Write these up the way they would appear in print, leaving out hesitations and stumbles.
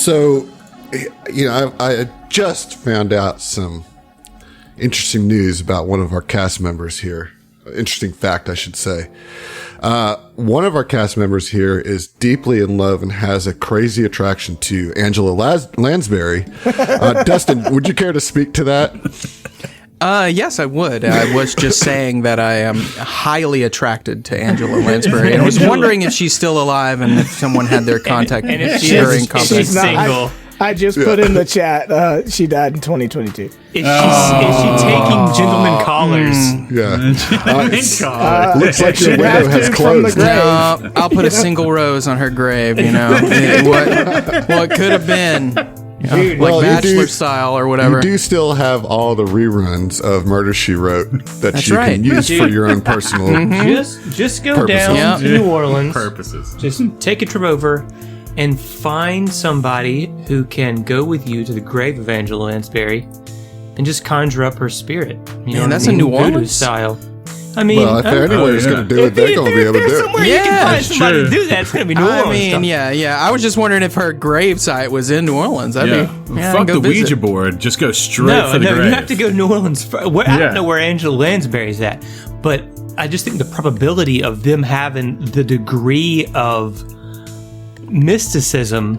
So, I just found out some interesting news about one of our cast members here. Interesting fact, I should say. One of our cast members here is deeply in love and has a crazy attraction to Angela Lansbury. Dustin, would you care to speak to that? Yes, I would. I was just saying that I am highly attracted to Angela Lansbury, and I was wondering if she's still alive and if someone had their contact. And if she's single. I just put in the chat. She died in 2022. Is she taking gentleman callers? Yeah. Looks like your window has closed. No, I'll put a single rose on her grave. What could have been. Dude, like Bachelor style or whatever. You do still have all the reruns of Murder, She Wrote that can use for your own personal Just go purposes. down to New Orleans. Purposes. Just take a trip over and find somebody who can go with you to the grave of Angela Lansbury and just conjure up her spirit. That's a New Orleans style. I mean, if anyone's going to do it, they're going to be able to do it. Somewhere you can find somebody to do that. It's going to be New Orleans. I was just wondering if her grave site was in New Orleans. Fuck the Ouija board. Just go straight for the grave. No, you have to go to New Orleans. I don't know where Angela Lansbury's at, but I just think the probability of them having the degree of mysticism,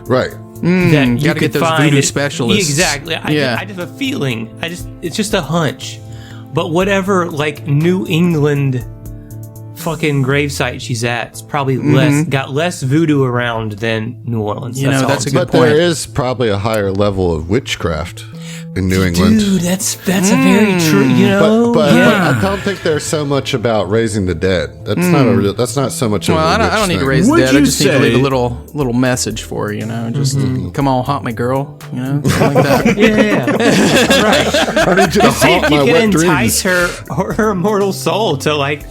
right? That you gotta could get those find voodoo specialists. Exactly. I just have a feeling. It's just a hunch. But whatever, like, New England fucking gravesite she's at, it's probably got less voodoo around than New Orleans. That's a good But point. there is probably a higher level of witchcraft in New England. Dude, that's a very true. But I don't think there's so much about raising the dead. That's that's not so much. Well, I don't need to raise the Would dead. you I just need to say- leave a little message for her. Just come on, haunt me, girl. Something like that. Right. I need you to haunt my You wet can entice dreams. her immortal soul to, like,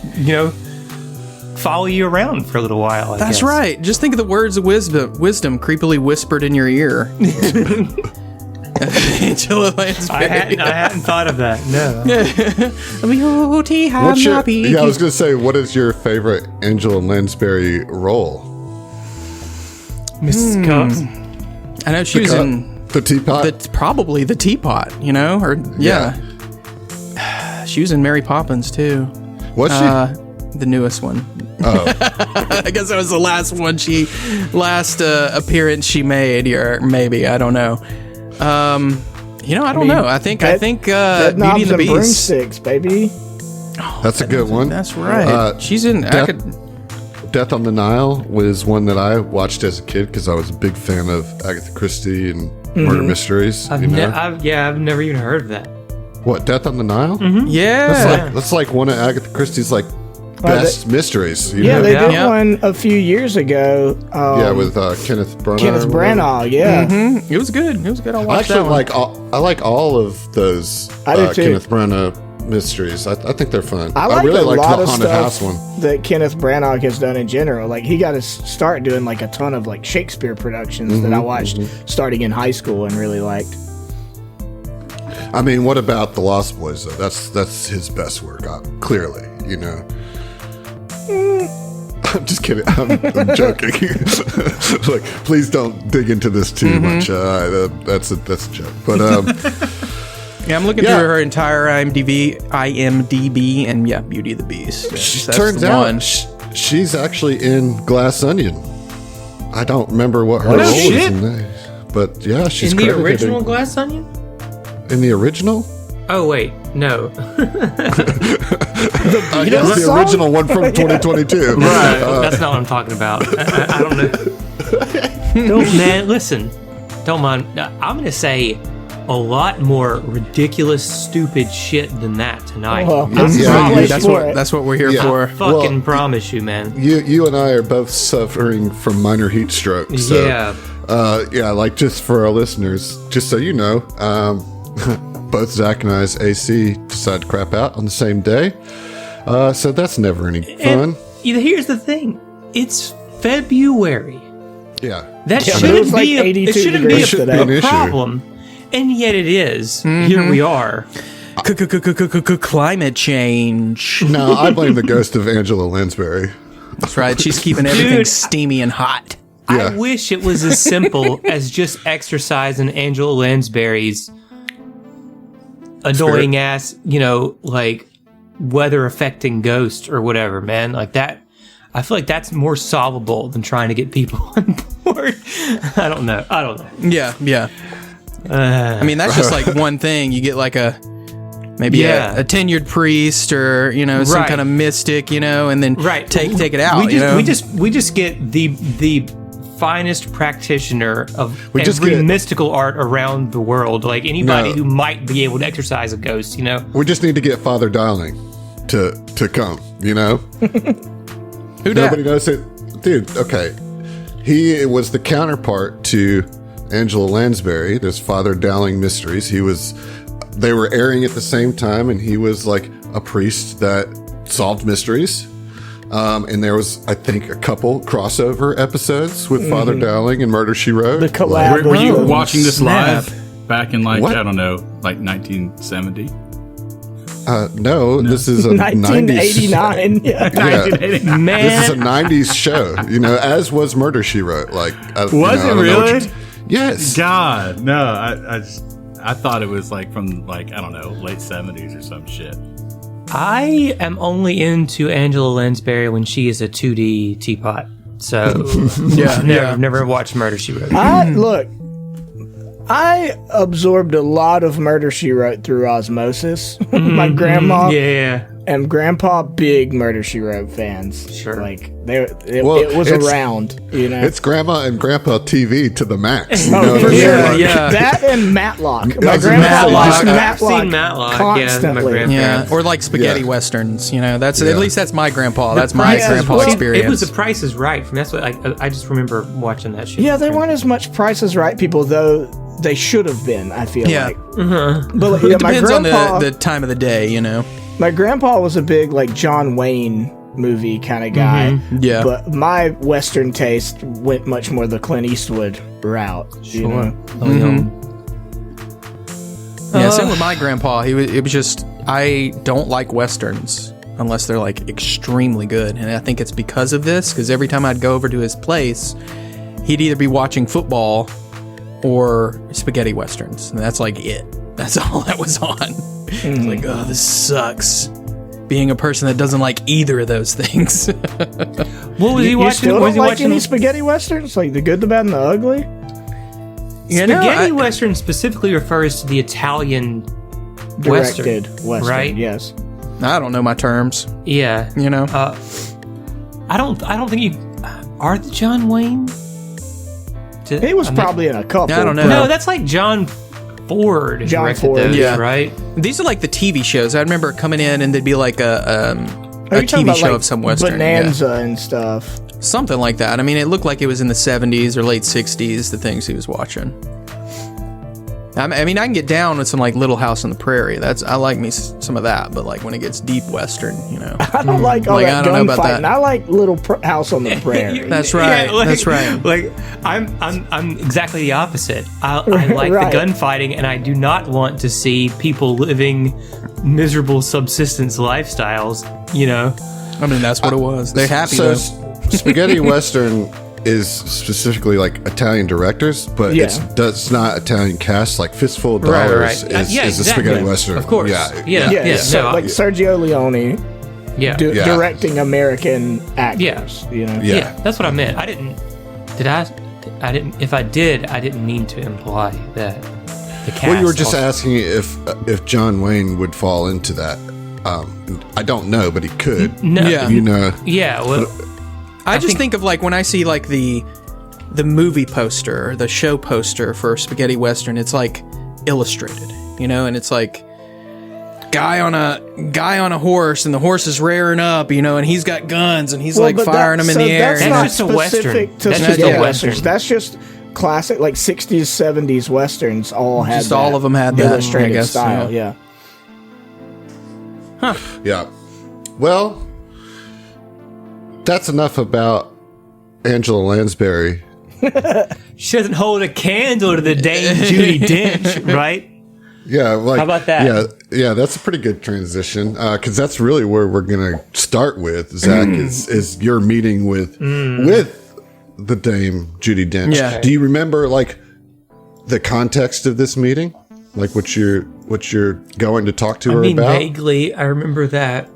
follow you around for a little while. I That's guess. right. Just think of the words of wisdom creepily whispered in your ear. Angela Lansbury. I hadn't thought of that. No. I was going to say, what is your favorite Angela Lansbury role? Mrs. Cups. I know she was in the teapot. probably the teapot. She was in Mary Poppins too. Was she? The newest one. Oh, I guess that was the last one last appearance she made, or maybe, I don't know. I don't know. I think Beauty and the Beast. Broomsticks, baby. that's a good one. That's right. She's in. Death on the Nile was one that I watched as a kid because I was a big fan of Agatha Christie and murder mysteries. I've never even heard of that. What, Death on the Nile? Yeah. That's like one of Agatha Christie's best mysteries. They did one a few years ago. With Kenneth Branagh. Kenneth Branagh, yeah. Mm-hmm. It was good. I'll watch that one. I like all of those I do too. Kenneth Branagh mysteries. I think they're fun. I really a like lot the of Haunted stuff House one. that Kenneth Branagh has done in general. Like, he got to start doing a ton of Shakespeare productions that I watched starting in high school and really liked. I mean, what about The Lost Boys though? That's his best work, clearly. I'm just kidding. I'm joking. Please don't dig into this too much. That's a joke. But I'm looking through her entire IMDb, and Beauty and the Beast. Turns out she's actually in Glass Onion. I don't remember what her role is in that, but she's in the credited original Glass Onion. In the original? Oh wait, no. The original one from 2022. Right. That's not what I'm talking about. I don't know. Man, listen. Don't mind. I'm going to say a lot more ridiculous, stupid shit than that tonight. Well, that's what we're here for. Fucking promise you, man. You and I are both suffering from minor heat stroke. So, just for our listeners, just so you know, both Zach and I's AC decided to crap out on the same day. So that's never any fun. And here's the thing. It's February. Yeah. That shouldn't be a issue. problem. And yet it is. Here we are. Climate change. No, I blame the ghost of Angela Lansbury. That's right. She's keeping everything steamy and hot. I wish it was as simple as just exercising Angela Lansbury's annoying ass, like weather affecting ghost or whatever, man. Like that. I feel like that's more solvable than trying to get people on board. I don't know. Yeah. I mean, that's just like one thing. You get like maybe a tenured priest or some kind of mystic, and then take it out. We just get the finest practitioner of every mystical art around the world. Like anybody who might be able to exorcise a ghost. We just need to get Father Dowling to come. Who Nobody knows it, dude. Okay, he was the counterpart to Angela Lansbury. There's Father Dowling Mysteries. They were airing at the same time, and he was like a priest that solved mysteries. And there was, I think, a couple crossover episodes with Father Dowling and Murder, She Wrote. The collab. Were you watching this live back in I don't know, like 1970? No, this is a 1989. 90s. Yeah. 1989. Man. This is a 90s show, as was Murder, She Wrote. Like, was it really? Yes. God, no. I thought it was like from I don't know, late 70s or some shit. I am only into Angela Lansbury when she is a 2D teapot. So never watched Murder, She Wrote. I absorbed a lot of Murder, She Wrote through osmosis. My grandma and grandpa, big Murder, She Wrote fans. Sure. Like, it was around, It's grandma and grandpa TV to the max. For sure. Yeah. That and Matlock. My grandpa watched I've seen Matlock constantly. constantly. Or like spaghetti westerns, That's at least that's my grandpa. That's my grandpa experience. It was The Price is Right. That's what I just remember watching that shit. Yeah, they weren't as much Price is Right people, though. They should have been, I feel like. Mm-hmm. But it depends on the time of the day, My grandpa was a big John Wayne movie kind of guy. Mm-hmm. Yeah. But my Western taste went much more the Clint Eastwood route. Sure. Yeah, same with my grandpa. It was just, I don't like Westerns unless they're extremely good. And I think it's because of this, because every time I'd go over to his place, he'd either be watching football or spaghetti westerns, and that's it. That's all that was on. It's like, oh, this sucks. Being a person that doesn't like either of those things. What was he watching? You still was don't he like any spaghetti westerns? Like The Good, the Bad, and the Ugly? Spaghetti western specifically refers to the Italian Directed Western, right? Yes. I don't know my terms. Yeah. I don't think you are the John Wayne. He was probably in a couple. I don't know. No, that's John Ford. John Ford, those, right? These are the TV shows. I remember coming in and there'd be a TV show of some Western. Bonanza and stuff. Something like that. I mean, it looked like it was in the 70s or late 60s, the things he was watching. I mean, I can get down with some Little House on the Prairie. I like me some of that, but when it gets deep Western, I don't like all that gunfighting. I like Little House on the Prairie. That's right. That's right. I'm exactly the opposite. I like the gunfighting, and I do not want to see people living miserable subsistence lifestyles. I mean, that's what it was. They're happy though. Spaghetti Western is specifically Italian directors, but it's not Italian cast. Fistful of Dollars is a spaghetti western. Of course. Yeah. So, Sergio Leone directing American actors. Yeah, that's what I meant. I didn't. If I did, I didn't mean to imply that the cast. Well, you were just asking if John Wayne would fall into that. I don't know, but he could. No. Yeah. Yeah. Well, I just think of when I see the movie poster or the show poster for spaghetti western, it's illustrated, and it's guy on a horse, and the horse is rearing up, and he's got guns and he's firing them in the air. That's not just a western. That's just a western. That's just classic 60s, 70s westerns. All had just all of them had that illustrated style. Yeah. Huh. Yeah. Well, that's enough about Angela Lansbury. She doesn't hold a candle to the Dame Judi Dench, right? Yeah, how about that? Yeah, that's a pretty good transition because that's really where we're gonna start with. Zach is your meeting with the Dame Judi Dench. Yeah. Do you remember like the context of this meeting? Like what you're going to talk to her about? Vaguely, I remember that.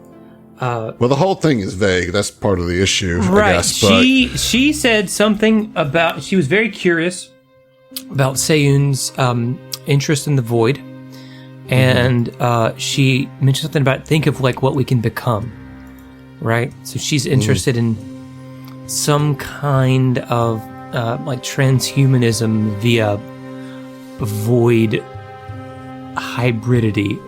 Well, the whole thing is vague. That's part of the issue, Right. I guess. But She said something about, she was very curious about Seiun's interest in the void. And she mentioned something about think of like what we can become. Right? So she's interested in some kind of like transhumanism via void hybridity.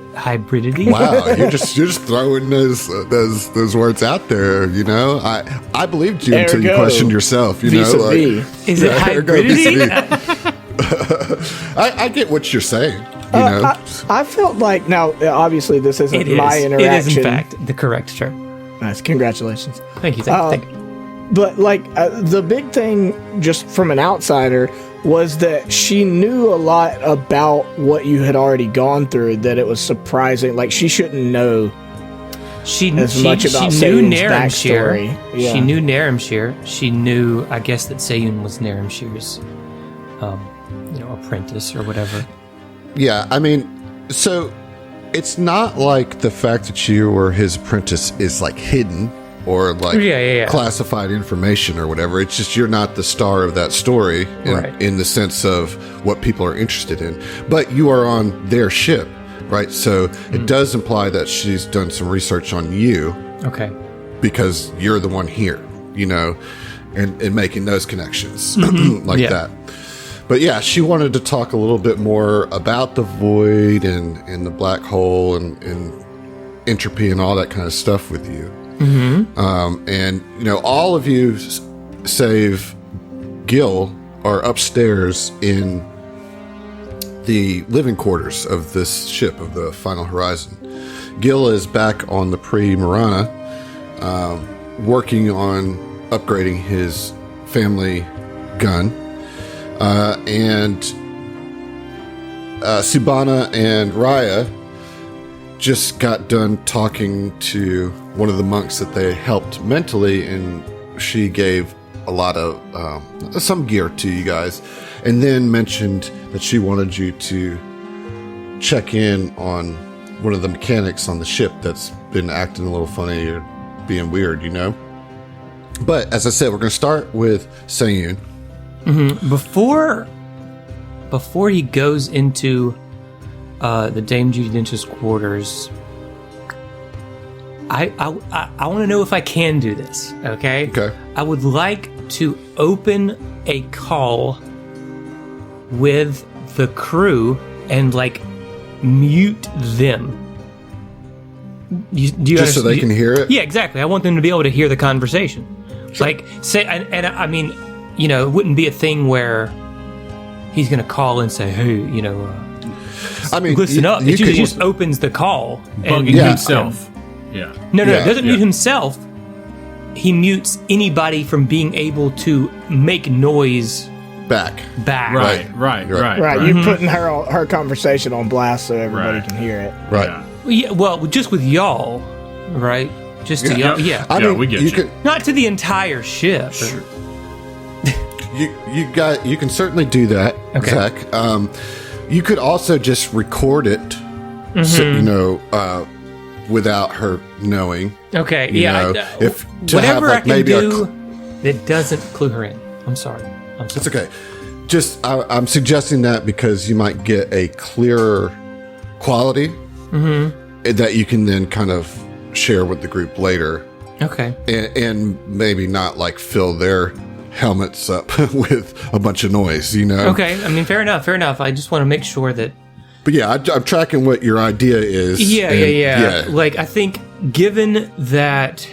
wow, you're just throwing those words out there. You know, I believed you until you Ergo. questioned yourself. You know, Vis-a-vis. Is it ergo hybridity? vis-a-vis. I get what you're saying. You know, I felt like, now, obviously, this isn't It is. my interaction. It is, in fact, the correct term. Nice, congratulations. Thank you. Thank you. But, like, the big thing, just from an outsider, was that she knew a lot about what you had already gone through, that it was surprising. Like, she shouldn't know She as much about she knew Seiun's backstory. Naramshir. Yeah. She knew Naramshir. She knew, I guess, that Seiun was Naramshir's, apprentice or whatever. yeah. I mean, so it's not like the fact that you were his apprentice is like hidden or like Yeah. classified information or whatever. It's just you're not the star of that story Right. in the sense of what people are interested in. But you are on their ship, right? So it does imply that she's done some research on you Okay. because you're the one here, you know, and making those connections like Yeah. that. But yeah, she wanted to talk a little bit more about the void and the black hole and entropy and all that kind of stuff with you. And, you know, all of you, save Gil, are upstairs in the living quarters of this ship of the Final Horizon. Gil is back on the Pre-Marana, working on upgrading his family gun. And Subana and Raya just got done talking to one of the monks that they helped mentally, and she gave a lot of some gear to you guys, and then mentioned that she wanted you to check in on one of the mechanics on the ship that's been acting a little funny or being weird, you know. But as I said, we're going to start with Seiun. Before he goes into the Dame Judi Dench's quarters, I want to know if I can do this. Okay. Okay. I would like to open a call with the crew and like mute them. Do you Just so they can hear it? Yeah, exactly. I want them to be able to hear the conversation. Like, say, and I mean, you know, it wouldn't be a thing where he's going to call and say, hey, you know, I mean, listen up. you It usually could- just opens the call. Bugging Yeah. himself. Yeah. No, Yeah. it doesn't mute Yeah. himself. He mutes anybody from being able to make noise back. back. Right. Right. Right, you're putting her conversation on blast so everybody Right. can hear it. Right. Yeah. Yeah, well, just with y'all, right? Just to y'all. Yeah. I Yeah, mean, we get you you. can Not to the entire ship. you can certainly do that, Okay. Zach. You could also just record it, so, you know, without her knowing. Okay, You yeah. know, if to whatever have, like, I can maybe a do that doesn't clue her in. I'm sorry. It's okay. Just I'm suggesting that because you might get a clearer quality that you can then kind of share with the group later, Okay. and maybe not like fill their helmets up with a bunch of noise, you know. Okay. I mean, fair enough. Fair enough. I just want to make sure that. But yeah, I'm tracking what your idea is. Yeah, and, yeah. Like, I think given that,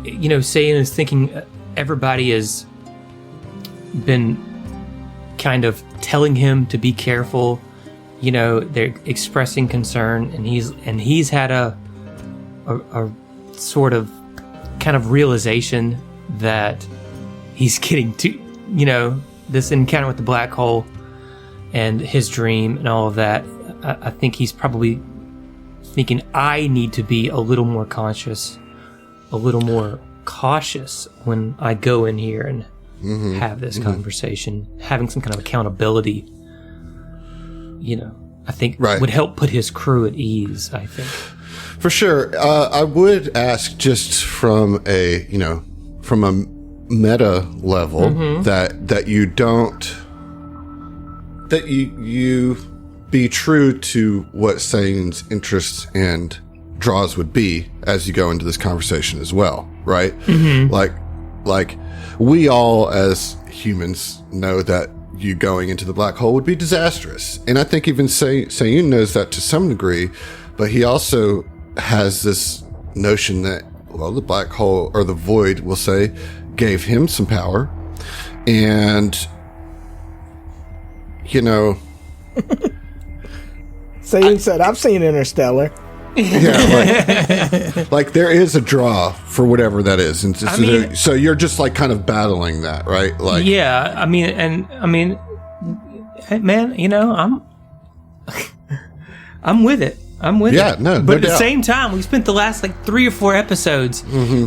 you know, Seiun is thinking everybody has been kind of telling him to be careful, you know, they're expressing concern, and he's had a sort of kind of realization that he's getting to, you know, this encounter with the black hole and his dream and all of that. I think he's probably thinking, I need to be a little more conscious, a little more cautious when I go in here and have this conversation. Having some kind of accountability, I think would help put his crew at ease, I think. For sure. I would ask just from a meta level that you don't, that you be true to what Seiun's interests and draws would be as you go into this conversation as well, right? Like we all as humans know that you going into the black hole would be disastrous. And I think even Seiun knows that to some degree, but he also has this notion that, well, the black hole, or the void, we'll say, gave him some power. And, Seiun said, I've seen Interstellar. Yeah, like there is a draw for whatever that is, and so you're just like kind of battling that, right? Like, yeah, I mean, man, I'm with it. Yeah, no but at doubt. the same time, we spent the last like 3 or 4 episodes,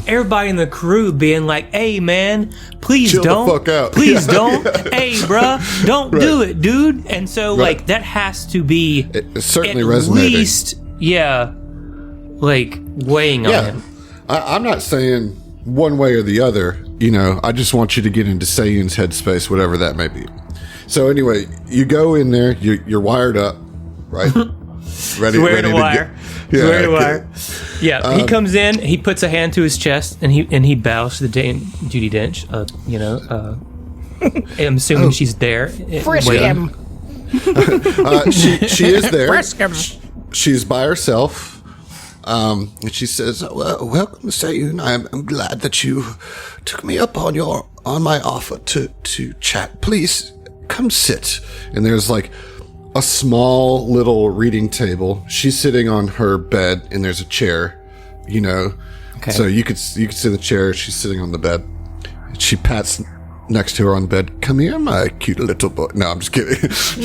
everybody in the crew being like, "Hey, man, please Chill don't, the fuck out. please don't, hey, bruh, don't do it, dude." And so, like, that has to be it's certainly at resonating. least, like weighing on him. I'm not saying one way or the other. I just want you to get into Seiyun's headspace, whatever that may be. So anyway, you go in there, you're wired up, right? Ready to wire. Yeah, wire. Yeah, he comes in, he puts a hand to his chest, and he bows to the Judi Dench. I'm assuming she's there. Frisk him. She is there. Frisk him. She's by herself. And she says, well, "Welcome, Seiun. I'm glad that you took me up on my offer to chat. Please come sit." And there's like a small little reading table. She's sitting on her bed, and there's a chair. Okay. So you could sit in the chair. She's sitting on the bed. She pats next to her on the bed. "Come here, my cute little boy." No, I'm just kidding. She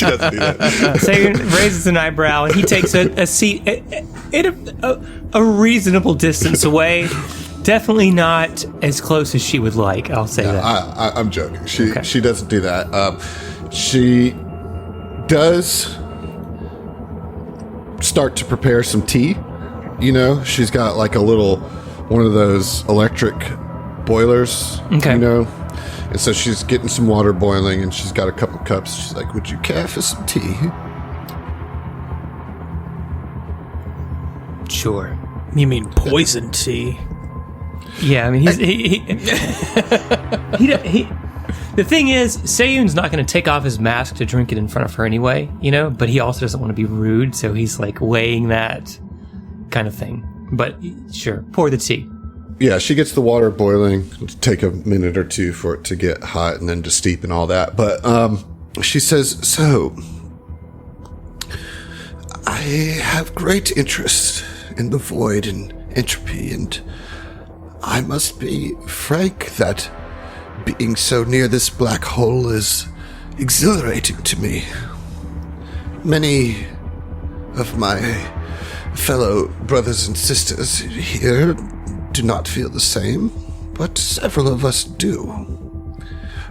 doesn't do that. Seiun raises an eyebrow, and he takes a seat at a reasonable distance away. Definitely not as close as she would like. I'll say that. I'm joking. She doesn't do that. She does start to prepare some tea. She's got like one of those electric boilers. Okay. And so she's getting some water boiling, and she's got a couple cups. She's like, "Would you care for some tea?" Sure. You mean poison tea? Yeah, I mean, he the thing is, Seiyun's not going to take off his mask to drink it in front of her anyway, but he also doesn't want to be rude, so he's like weighing that kind of thing. But sure, pour the tea. Yeah, she gets the water boiling. It'll take a minute or two for it to get hot and then to steep and all that. But she says, "So, I have great interest in the void and entropy, and I must be frank that being so near this black hole is exhilarating to me. Many of my fellow brothers and sisters here do not feel the same, but several of us do.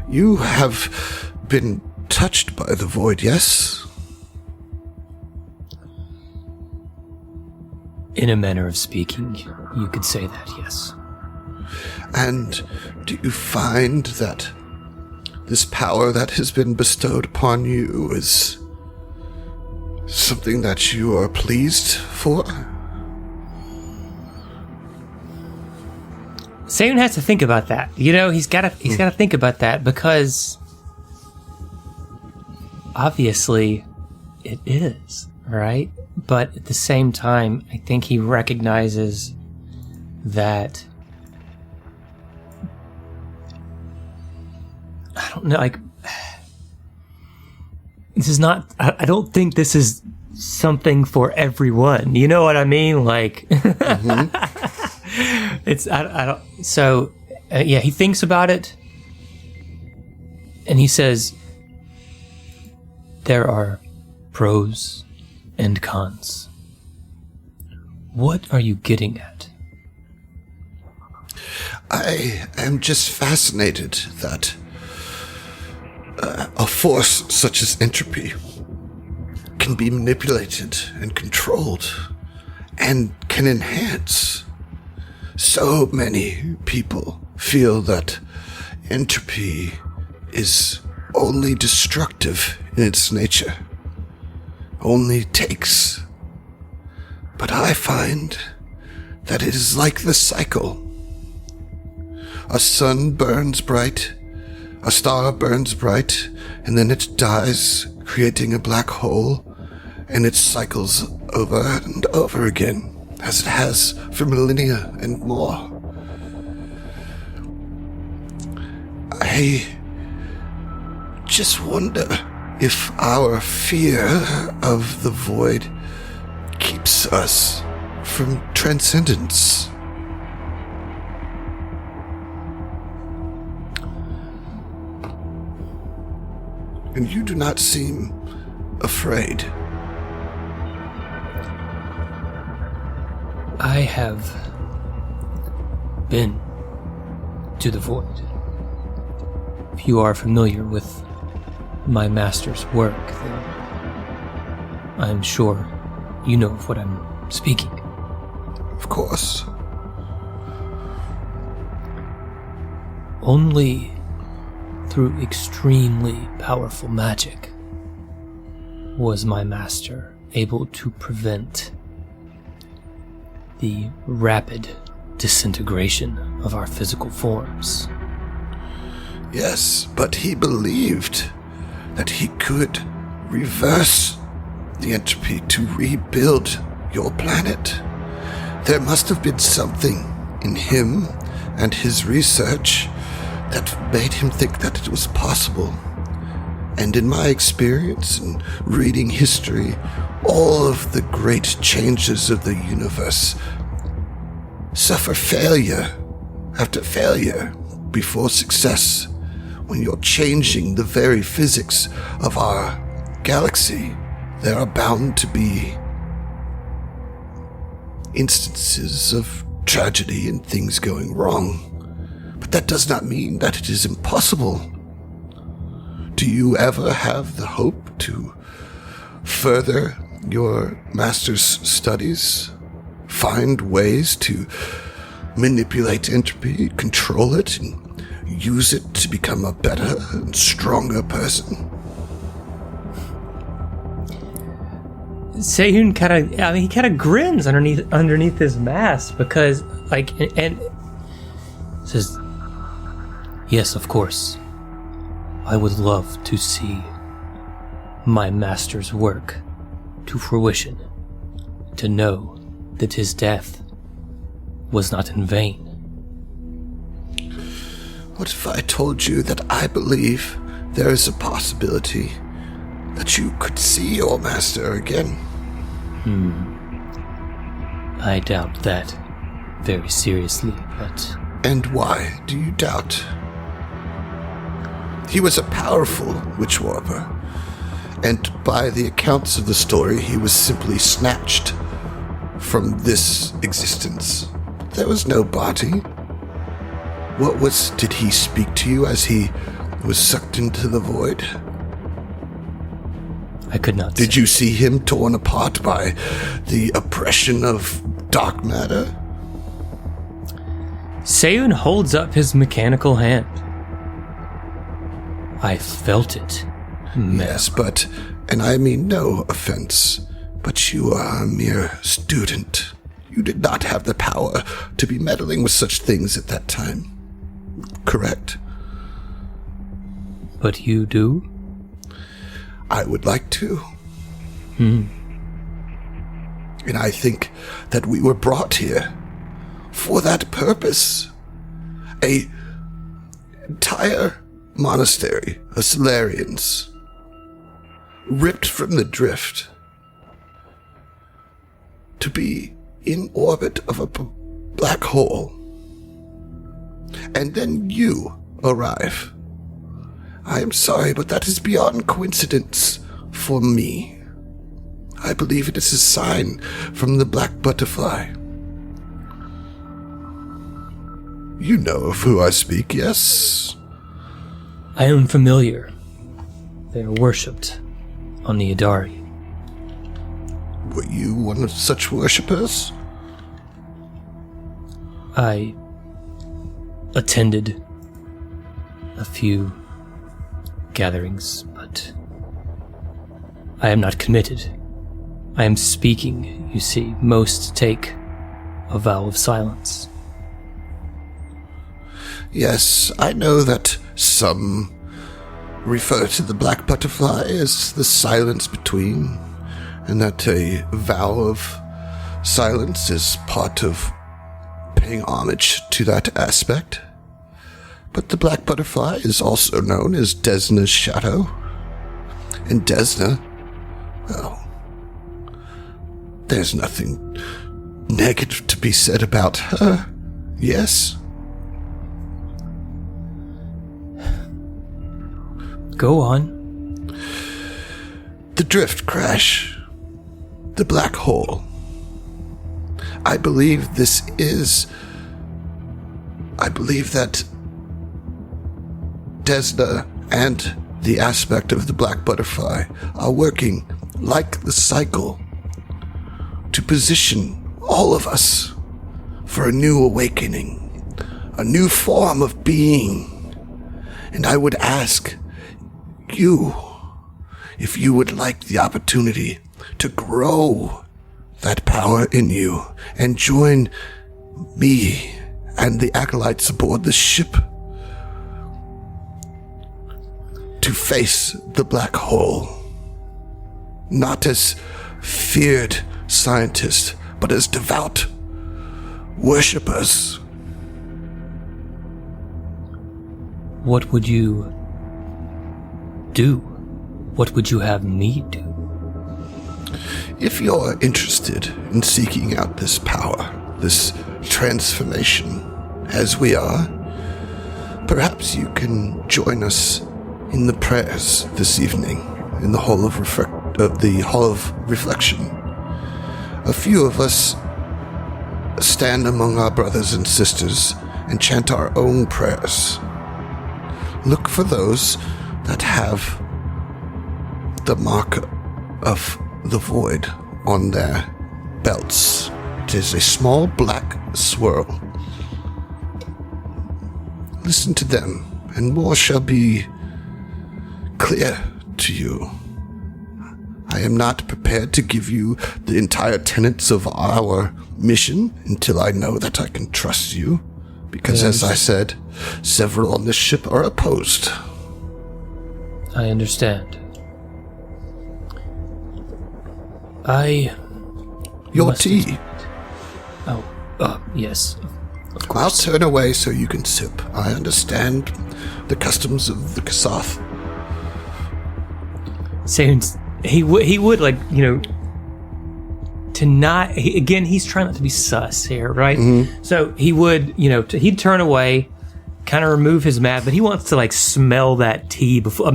You have been touched by the void, yes?" In a manner of speaking, you could say that, yes. "And do you find that this power that has been bestowed upon you is something that you are pleased for?" Seiun has to think about that. He's got to think about that, because obviously it is, right? But at the same time, I think he recognizes that, I don't know, like, this is not, I don't think this is something for everyone. You know what I mean? Like, it's, I don't, so, yeah, he thinks about it, and he says, "There are pros and cons. What are you getting at?" I am just fascinated that a force such as entropy can be manipulated and controlled and can enhance. So many people feel that entropy is only destructive in its nature, only takes. But I find that it is like the cycle. A sun burns bright, a star burns bright, and then it dies, creating a black hole, and it cycles over and over again, as it has for millennia and more. I just wonder if our fear of the void keeps us from transcendence. And you do not seem afraid. I have been to the void. If you are familiar with my master's work, then I'm sure you know of what I'm speaking. Of course. Only through extremely powerful magic was my master able to prevent the rapid disintegration of our physical forms. Yes, but he believed that he could reverse the entropy to rebuild your planet. There must have been something in him and his research that made him think that it was possible. And in my experience in reading history, all of the great changes of the universe suffer failure after failure before success. When you're changing the very physics of our galaxy, there are bound to be instances of tragedy and things going wrong. But that does not mean that it is impossible. Do you ever have the hope to further your master's studies? Find ways to manipulate entropy, control it, and use it to become a better and stronger person? Seiun kind of grins underneath his mask because, and says, "Yes, of course. I would love to see my master's work to fruition, to know that his death was not in vain." What if I told you that I believe there is a possibility that you could see your master again? I doubt that very seriously, but... And why do you doubt? He was a powerful witch warper, and by the accounts of the story, he was simply snatched from this existence. There was no body. Did he speak to you as he was sucked into the void? I could not Did you see him torn apart by the oppression of dark matter? Seiun holds up his mechanical hand. I felt it. Yes, and I mean no offense, but you are a mere student. You did not have the power to be meddling with such things at that time. Correct? But you do? I would like to. And I think that we were brought here for that purpose. A entire monastery of Solarians ripped from the drift to be in orbit of a black hole. And then you arrive. I am sorry, but that is beyond coincidence for me. I believe it is a sign from the black butterfly. You know of who I speak, yes? I am familiar. They are worshipped on the Adari. Were you one of such worshippers? I attended a few gatherings, but I am not committed. I am speaking, you see. Most take a vow of silence. Yes, I know that some refer to the black butterfly as the silence between, and that a vow of silence is part of paying homage to that aspect. But the black butterfly is also known as Desna's shadow. And Desna, well, there's nothing negative to be said about her, yes? Go on. The drift crash. The black hole. I believe that Desna and the aspect of the black butterfly are working like the cycle to position all of us for a new awakening, a new form of being. And I would ask you if you would like the opportunity to grow that power in you and join me and the acolytes aboard the ship to face the black hole, not as feared scientists, but as devout worshippers. What would you do? What would you have me do? If you're interested in seeking out this power, this transformation, as we are, perhaps you can join us in the prayers this evening in the Hall of Reflection. A few of us stand among our brothers and sisters and chant our own prayers. Look for those that have the mark of the void on their belts. It is a small black swirl. Listen to them, and more shall be clear to you. I am not prepared to give you the entire tenets of our mission until I know that I can trust you, because as I said, several on this ship are opposed. I understand. Your must tea. admit- Oh, yes. Of I'll course. turn away so you can sip. I understand the customs of the Kasath. Seiun, he would like, to not, he's trying not to be sus here, right? Mm-hmm. So he would, he'd turn away, kind of remove his mask, but he wants to like smell that tea before,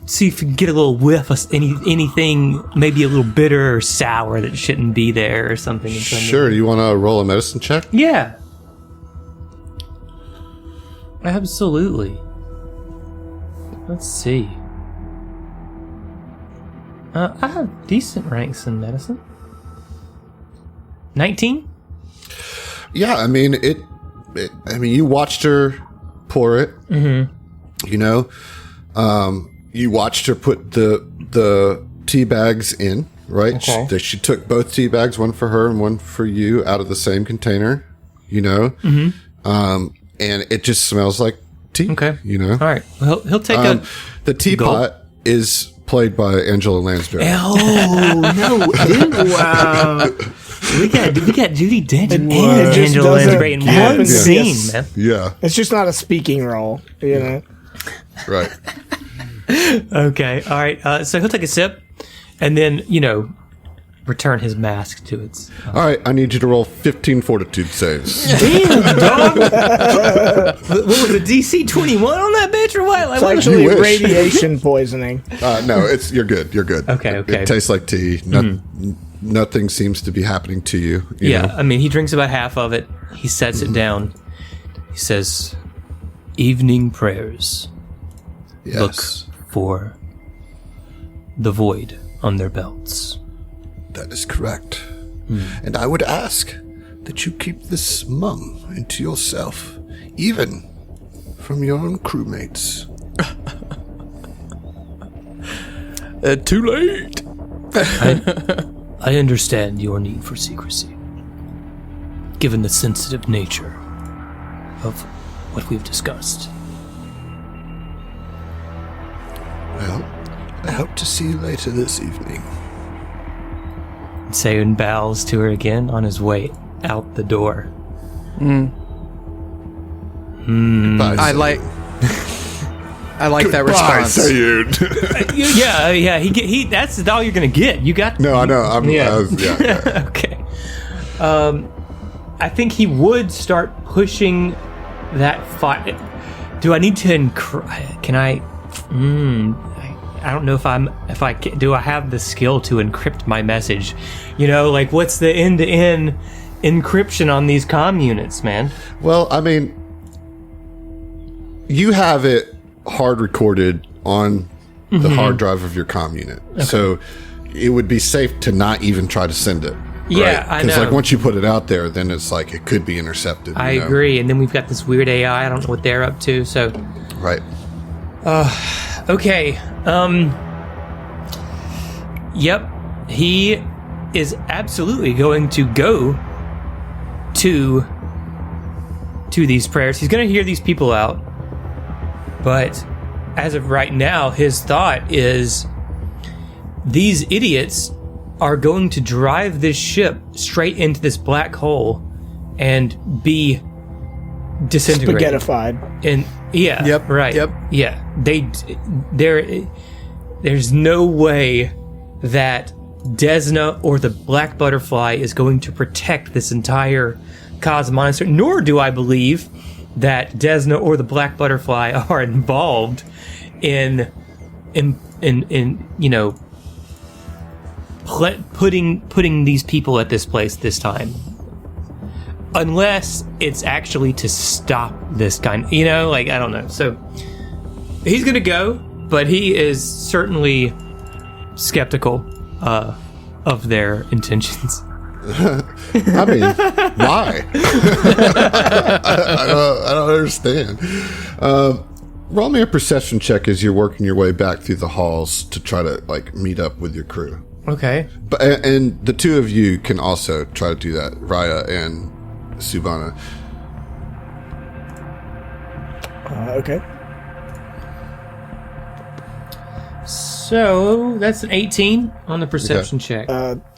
see if you can get a little whiff of anything, maybe a little bitter or sour that shouldn't be there or something. Sure, you want to roll a medicine check? Yeah. Absolutely. Let's see. I have decent ranks in medicine. 19? Yeah, I mean, you watched her pour it. Mm-hmm. You watched her put the tea bags in, right? Okay. She took both tea bags, one for her and one for you, out of the same container, Mm-hmm. And it just smells like tea. Okay. All right. Well, he'll take the teapot is played by Angela Lansbury. Oh, no. Wow. We got Judi Dench and It just Angela doesn't Lansbury in happen one to be scene, a- man. Yeah, It's just not a speaking role, right. Okay. All right. So he'll take a sip and then, return his mask to its. All right, I need you to roll 15 fortitude saves. Damn, dog. What was it, DC 21 on that bitch or what? Like, It's what actually You wish. radiation poisoning. No, you're good. You're good. Okay. It tastes like tea. Nothing seems to be happening to you. you Yeah, know? I mean, he drinks about half of it. He sets it down. He says, evening prayers. Yes. Look for the void on their belts. That is correct. And I would ask that you keep this mum into yourself, even from your own crewmates. Too late. I understand your need for secrecy, given the sensitive nature of what we've discussed. Well, I hope to see you later this evening. Seiun bows to her again on his way out the door. Goodbye, I like that Goodbye, response. Seiun. Yeah. He. That's all you're gonna get. You got. No, I know. Yeah. Yeah. Okay. I think he would start pushing that fight. Do I need to? Can I? I don't know if I can, do I have the skill to encrypt my message? You know, like what's the end-to-end encryption on these comm units, man? Well, I mean, you have it hard recorded on the hard drive of your comm unit, so it would be safe to not even try to send it. Yeah, I know. Because like once you put it out there, then it's like it could be intercepted. I agree, and then we've got this weird AI. I don't know what they're up to. So, Right. okay. Yep, he is absolutely going to go to these prayers. He's going to hear these people out, but as of right now, his thought is these idiots are going to drive this ship straight into this black hole and be disintegrated. Spaghettified. And yeah, Yep, right, yep. yeah. There's no way that Desna or the Black Butterfly is going to protect this entire Cosmonster, nor do I believe that Desna or the Black Butterfly are involved in you know, putting these people at this place this time, unless it's actually to stop this kind. You know, like I don't know. So he's gonna go, but he is certainly skeptical of their intentions. I mean, why? I don't understand. Roll me a perception check as you're working your way back through the halls to try to like meet up with your crew. Okay. But and the two of you can also try to do that, Raya and Subhana. Okay. So that's an 18 on the perception check.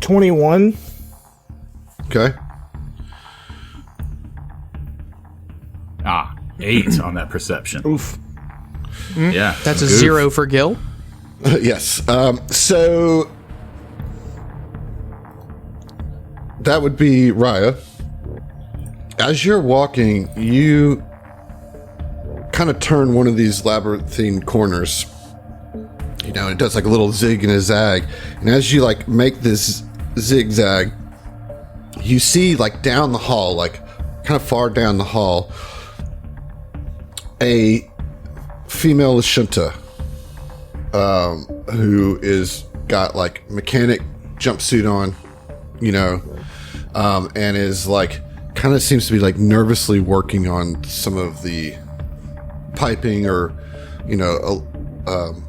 21. Okay. 8 on that perception. Oof. Yeah. That's a Goof. 0 for Gil. Yes. So that would be Raya. As you're walking, you kind of turn one of these labyrinthine corners. You know, it does like a little zig and a zag. And as you like make this zigzag, you see like down the hall, like kind of far down the hall, a female Lashunta, who is got like mechanic jumpsuit on, you know, and is like kind of seems to be like nervously working on some of the piping or, you know,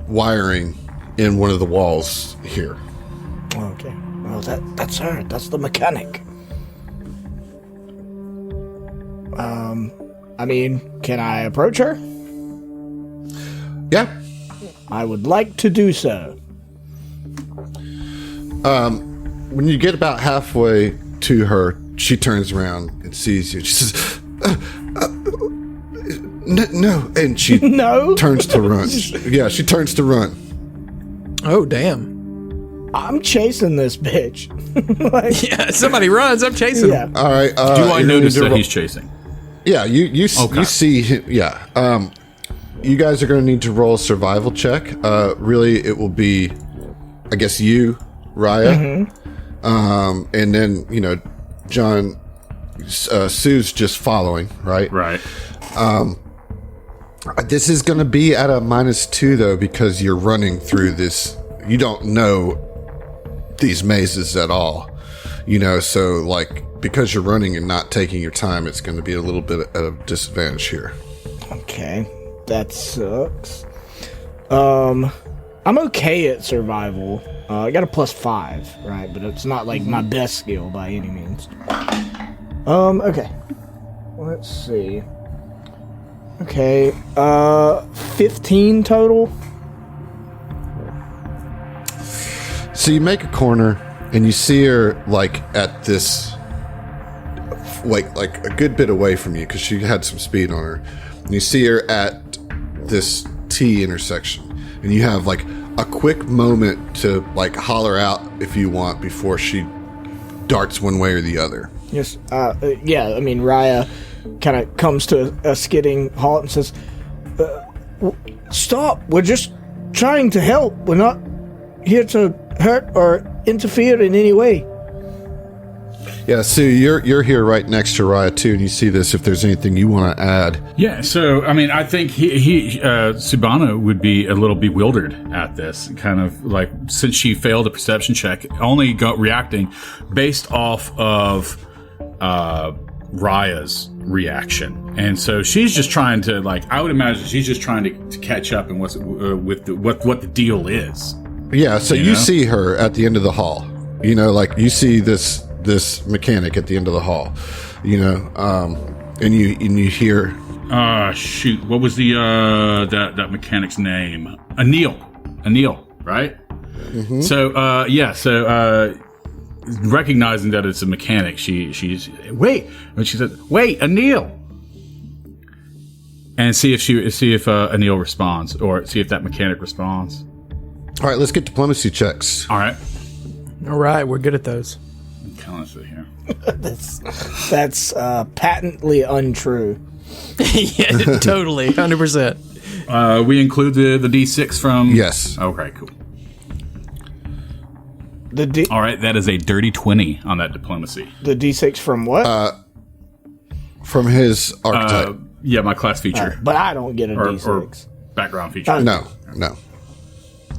wiring in one of the walls here. Okay. Well, that's her. That's the mechanic. I mean, can I approach her? Yeah. I would like to do so. When you get about halfway to her, she turns around and sees you. She says, no. And she No? turns to run. Yeah, she turns to run. Oh, damn. I'm chasing this bitch. Like, Yeah, somebody runs. I'm chasing yeah. him. All right. Do I you're gonna notice need to that roll- he's chasing? Yeah, you Okay. see him. Yeah. You guys are going to need to roll a survival check. Really, it will be, I guess, you, Raya. And then, you know, John, Sue's just following, right? Right. This is going to be at a -2 though, because you're running through this. You don't know these mazes at all, so like, because you're running and not taking your time, it's going to be a little bit at a disadvantage here. Okay, that sucks. I'm okay at survival. I got a +5, right? But it's not like my best skill by any means. Okay. Let's see. Okay, 15 total. So you make a corner and you see her like at this, like a good bit away from you because she had some speed on her. And you see her at this T intersection, and you have like a quick moment to like holler out if you want before she darts one way or the other. Yes. Yeah. I mean, Raya kind of comes to a skidding halt and says, "Stop! We're just trying to help. We're not here to hurt or interfere in any way." Yeah, Sue, you're here right next to Raya too, and you see this. If there's anything you want to add, Yeah, so I mean, I think Subana would be a little bewildered at this, kind of like, since she failed a perception check, only reacting based off of Raya's reaction, and so she's just trying to, like, I would imagine she's just trying to catch up and what the deal is. Yeah, so you see her at the end of the hall. Like you see this mechanic at the end of the hall. And you hear. Shoot, what was the that mechanic's name? Anil, right? Mm-hmm. So recognizing that it's a mechanic, she's when she said, "Wait, Anil," and see if Anil responds, or see if that mechanic responds. All right, let's get diplomacy checks. All right, We're good at those. let's see here. That's patently untrue. Yeah, totally, 100%. We include the D6 from. Yes. Okay, cool. All right, that is a dirty 20 on that diplomacy. The D6 from what? From his archetype. Yeah, my class feature. But I don't get a D6. Or background feature. No.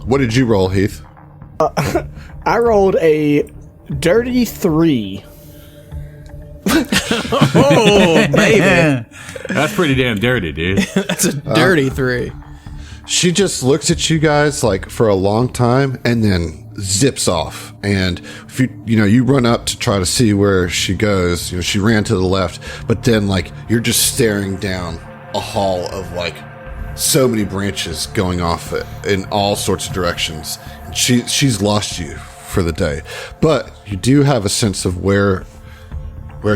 What did you roll, Heath? I rolled a dirty 3. Oh, baby. That's pretty damn dirty, dude. That's a dirty 3. She just looks at you guys like for a long time and then zips off. And if you run up to try to see where she goes. She ran to the left, but then like you're just staring down a hall of like so many branches going off in all sorts of directions. She's lost you for the day, but you do have a sense of where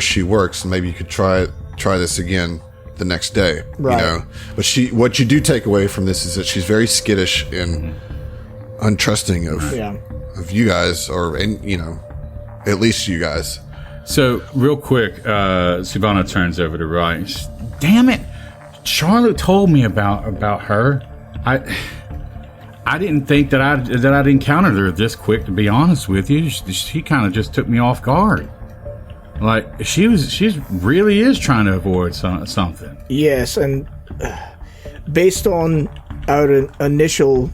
she works, and maybe you could try this again the next day. Right. But what you do take away from this is that she's very skittish and untrusting of you guys, or at least you guys. So real quick, Subana turns over to Ryan. Damn it, Charlotte told me about her. I didn't think that I'd encountered her this quick, to be honest with you. She kind of just took me off guard. Like, she really is trying to avoid something. Yes, and based on our initial,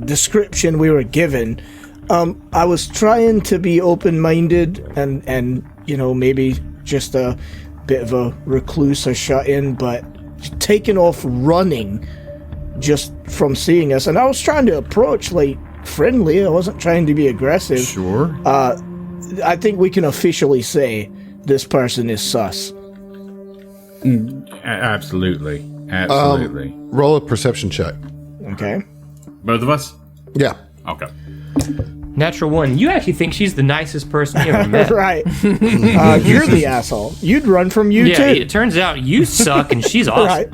description we were given, I was trying to be open-minded and maybe just a bit of a recluse or shut-in, but taking off running just from seeing us. And I was trying to approach, like, friendly. I wasn't trying to be aggressive. Sure. I think we can officially say this person is sus. Absolutely. Roll a perception check. Okay. Both of us? Yeah. Okay. Natural 1. You actually think she's the nicest person you ever met. Right. You're the asshole. You'd run from you, Yeah, too. it turns out you suck and she's awesome.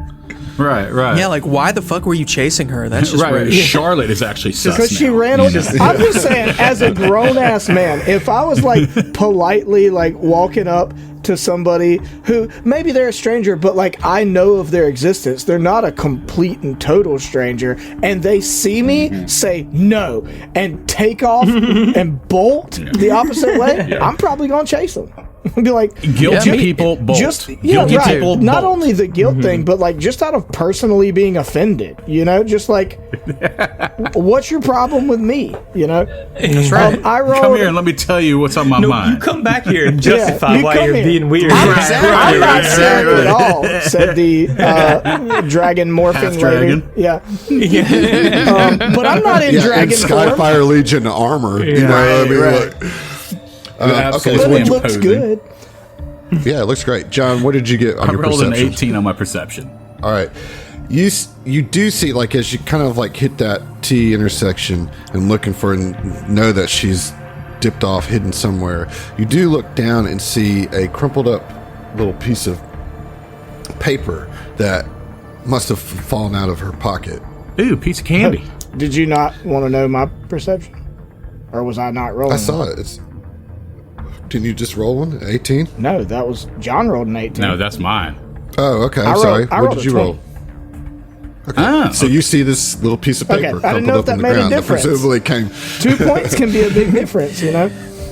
Right. Right. Yeah, like, why the fuck were you chasing her? That's just right. rude. Charlotte is actually sus Because she now. ran away. I'm just saying, as a grown-ass man, if I was, like, politely, like, walking up to somebody who, maybe they're a stranger, but, like, I know of their existence. They're not a complete and total stranger. And they see me, say no, and take off and bolt the opposite way, I'm probably going to chase them. Be like, Guilty people bolt. Guilty people not only the guilt thing, but like just out of personally being offended, just like, what's your problem with me? That's right. I rolled, Come here and let me tell you what's on my mind. You come back here and justify you why come you're here. being weird. I'm not sad at all, said the dragon morphing lady. Half-dragon. Yeah. But I'm not in Yeah, dragon and form. Skyfire Legion armor. You know what I mean? right. Like, Absolutely But it okay, looks imposing. good. yeah, it looks great. John, what did you get on I your rolled an perception? 18 on my perception. All right. You do see, like, as you kind of like hit that T intersection and looking for and know that she's dipped off, hidden somewhere, you do look down and see a crumpled up little piece of paper that must have fallen out of her pocket. Ooh, piece of candy. Did you not want to know my perception? Or was I not rolling? I saw it. Didn't you just roll one? 18? No, that was John rolled an 18. No, that's mine. Oh, okay. I'm I rolled- sorry. I What rolled did a you 20. roll? Ah, So you see this little piece of paper Okay, I didn't crumpled know if up that in the made a ground that difference. presumably came. 2 points can be a big difference, yeah,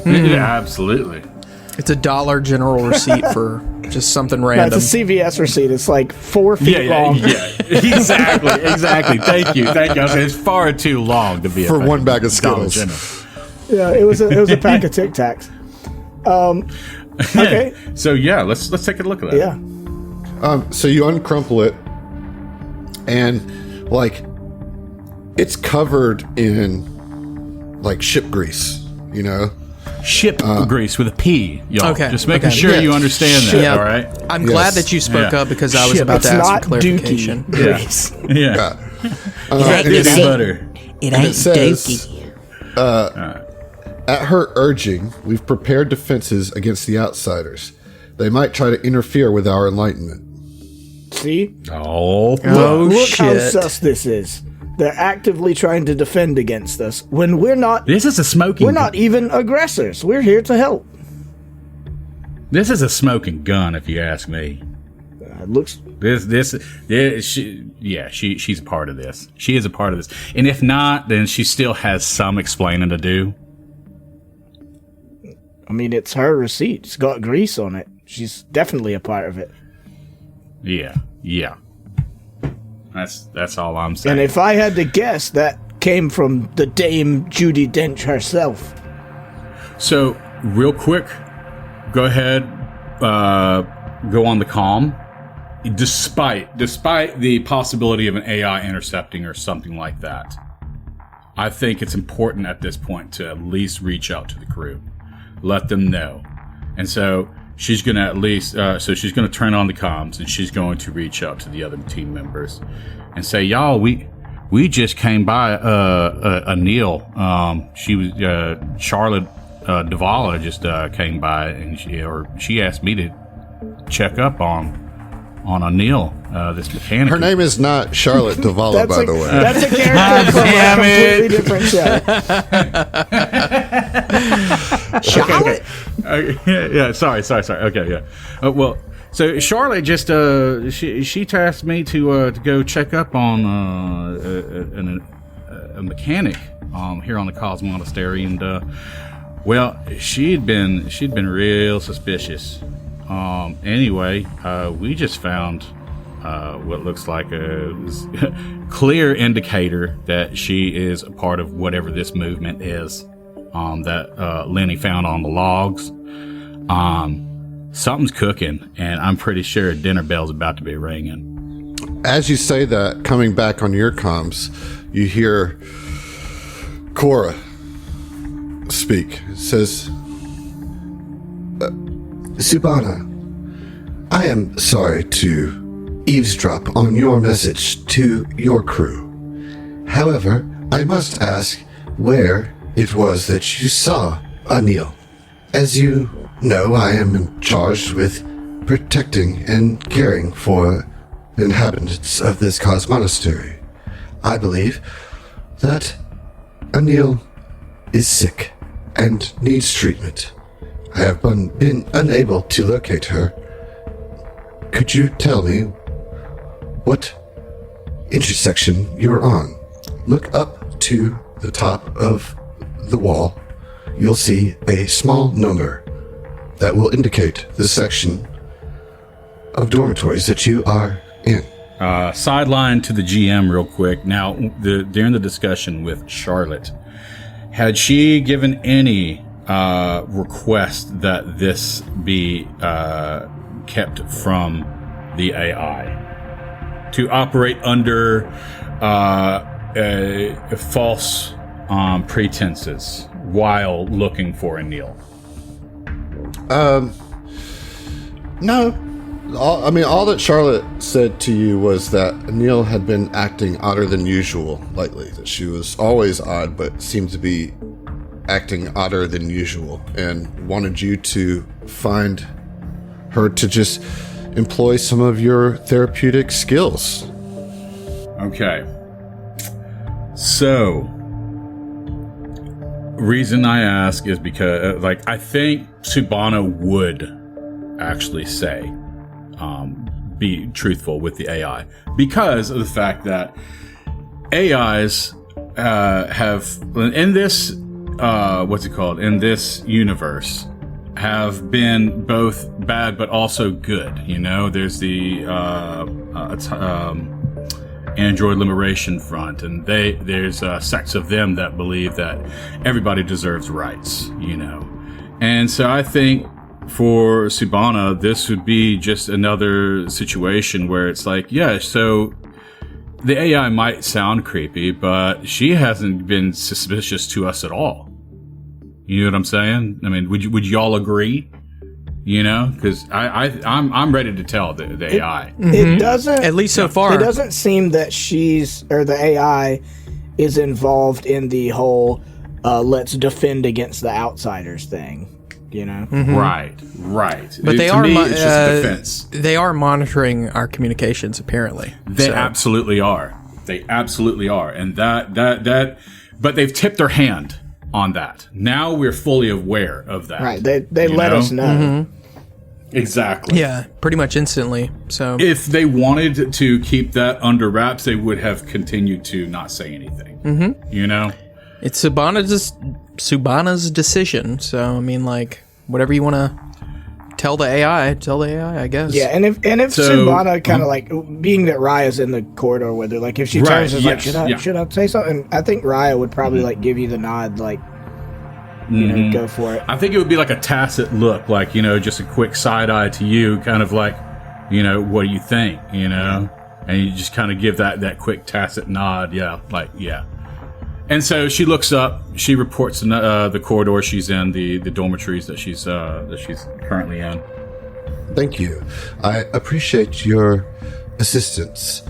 absolutely. It's a $1 general receipt for just something No, random. it's a CVS receipt. It's like 4 feet long. Exactly. Thank you. It's far too long to be For a one bag of Dollar Skittles. Yeah, General. it was a pack of Tic Tacs. Okay. So yeah, let's take a look at that. Yeah. So you uncrumple it, and like it's covered in like ship grease, Ship grease with a P, y'all. Okay, Just making okay. sure Yeah. you understand that. Yeah. All right. I'm Yes. glad that you spoke Yeah. up because I was Shit, about It's to ask not for clarification. dookie grease. Yeah. and it It's butter. It And ain't it says, dookie. at her urging, we've prepared defenses against the outsiders. They might try to interfere with our enlightenment. See? Oh. Oh, Look how shit. sus this is. They're actively trying to defend against us when we're not. This is a smoking. We're not even aggressors. We're here to help. This is a smoking gun, if you ask me. It looks. She's a part of this. She is a part of this. And if not, then she still has some explaining to do. I mean, it's her receipt. It's got grease on it. She's definitely a part of it. Yeah. That's all I'm saying. And if I had to guess, that came from the Dame Judi Dench herself. So, real quick, go ahead, go on the comm. Despite the possibility of an AI intercepting or something like that, I think it's important at this point to at least reach out to the crew, let them know. And so she's going to at least, she's going to turn on the comms and she's going to reach out to the other team members and say, y'all, we just came by Neil. She was Charlotte Davala just came by and she asked me to check up on O'Neill, this mechanic. Her name is not Charlotte Davala, by the way. That's a character from a completely different show. Charlotte? Yeah. Sorry. Okay, yeah. Well, so Charlotte just she tasked me to go check up on a mechanic here on the Cos Monastery, and well, she'd been real suspicious. Anyway, we just found what looks like a clear indicator that she is a part of whatever this movement is that Lenny found on the logs. Something's cooking, and I'm pretty sure a dinner bell's about to be ringing. As you say that, coming back on your comms, you hear Cora speak. It says, Subana, I am sorry to eavesdrop on your message to your crew. However, I must ask where it was that you saw Anil. As you know, I am charged with protecting and caring for inhabitants of this Cos Monastery. I believe that Anil is sick and needs treatment. I have been unable to locate her. Could you tell me what intersection you're on? Look up to the top of the wall. You'll see a small number. that will indicate the section of dormitories that you are in. Sideline to the GM real quick. Now, during the discussion with Charlotte, had she given any request that this be kept from the AI to operate under false pretenses while looking for Anil? No. All that Charlotte said to you was that Anil had been acting odder than usual lately. That she was always odd, but seemed to be acting odder than usual, and wanted you to find her to just employ some of your therapeutic skills. Okay. So, reason I ask is because, I think Subana would actually say, be truthful with the AI, because of the fact that AIs have, in this, in this universe, have been both bad but also good. You know, there's the Android Liberation Front, and there's sects of them that believe that everybody deserves rights, you know. And so I think for Subana, this would be just another situation where it's like, yeah, so the AI might sound creepy, but she hasn't been suspicious to us at all. You know what I'm saying? I mean, would y'all agree? You know, because I'm ready to tell the AI. It doesn't, at least so far. It doesn't seem that the AI is involved in the whole let's defend against the outsiders thing. You know, right. But To me, it's just defense. They are monitoring our communications. Apparently, they absolutely are. They absolutely are, and that. But they've tipped their hand on that. Now we're fully aware of that. Right. They let us know. Exactly. Yeah, pretty much instantly. So if they wanted to keep that under wraps, they would have continued to not say anything. You know, it's Subana's decision. So I mean, whatever you want to tell the AI, I guess. Yeah, and if Subana kind of being that Raya's in the corridor with her, if she turns and should I say something? I think Raya would probably give you the nod, you know, go for it. I think it would be like a tacit look, just a quick side eye to you, kind of you know, what do you think, you know? And you just kind of give that quick tacit nod, yeah. And so she looks up, she reports the corridor she's in, the dormitories that she's currently in. Thank you. I appreciate your assistance.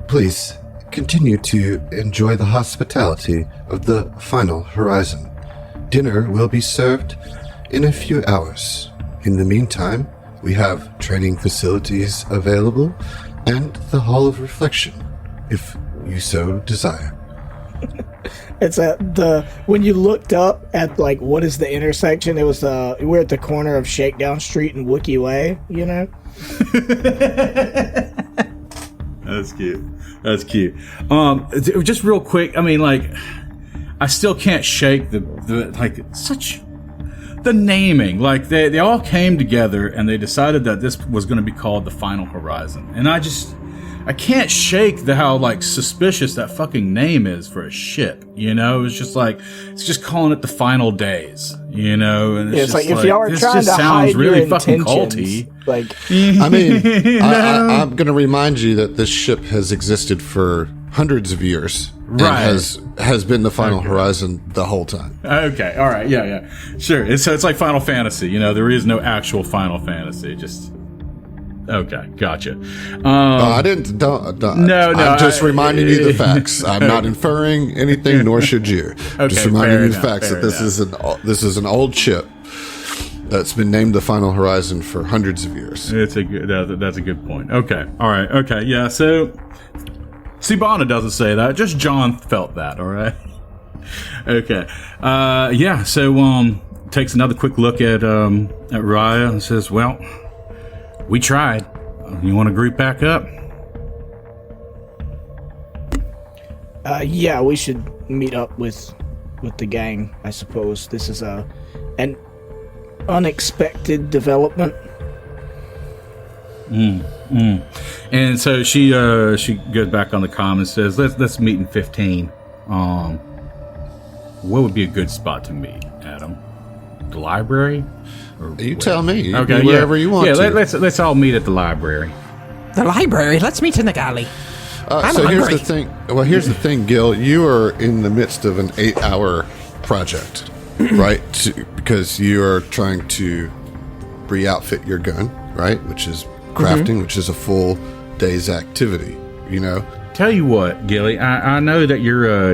Please continue to enjoy the hospitality of the Final Horizon. Dinner will be served in a few hours. In the meantime, we have training facilities available and the Hall of Reflection, if you so desire. It's when you looked up at what is the intersection? It was we're at the corner of Shakedown Street and Wookiee Way. You know. That's cute. Just real quick. I mean, I still can't shake the naming. They all came together and they decided that this was going to be called the Final Horizon, and I can't shake how suspicious that fucking name is for a ship. You know, it's just calling it the Final Days. You know, and it's just if y'all are trying to hide really your fucking intentions, culty. I mean, I'm going to remind you that this ship has existed for hundreds of years, right? And has been the Final Horizon the whole time. Okay, all right, yeah, sure. So it's like Final Fantasy. You know, there is no actual Final Fantasy. Just. Okay, gotcha. I didn't. Don't. No. I'm just reminding you the facts. I'm not inferring anything, nor should you. Okay, just reminding you the enough, facts that this is an old ship that's been named the Final Horizon for hundreds of years. That's a good point. Okay, all right, okay, yeah. So Subana doesn't say that. Just John felt that. All right. Okay. Yeah. So takes another quick look at Raya and says, "Well, we tried. You want to group back up?" Yeah, we should meet up with the gang, I suppose. This is and unexpected development. And so she goes back on the comm and says, let's meet in 15. What would be a good spot to meet, Adam? The library? Or You tell me. You Okay, do wherever you want to. let's all meet at the library. The library. Let's meet in the galley. I'm so here's hungry. the thing. Well, here's the thing, Gil. You are in the midst of an 8-hour project, right? Because you are trying to re-outfit your gun, right? Which is crafting, which is a full day's activity. You know. Tell you what, Gilly, I know that you're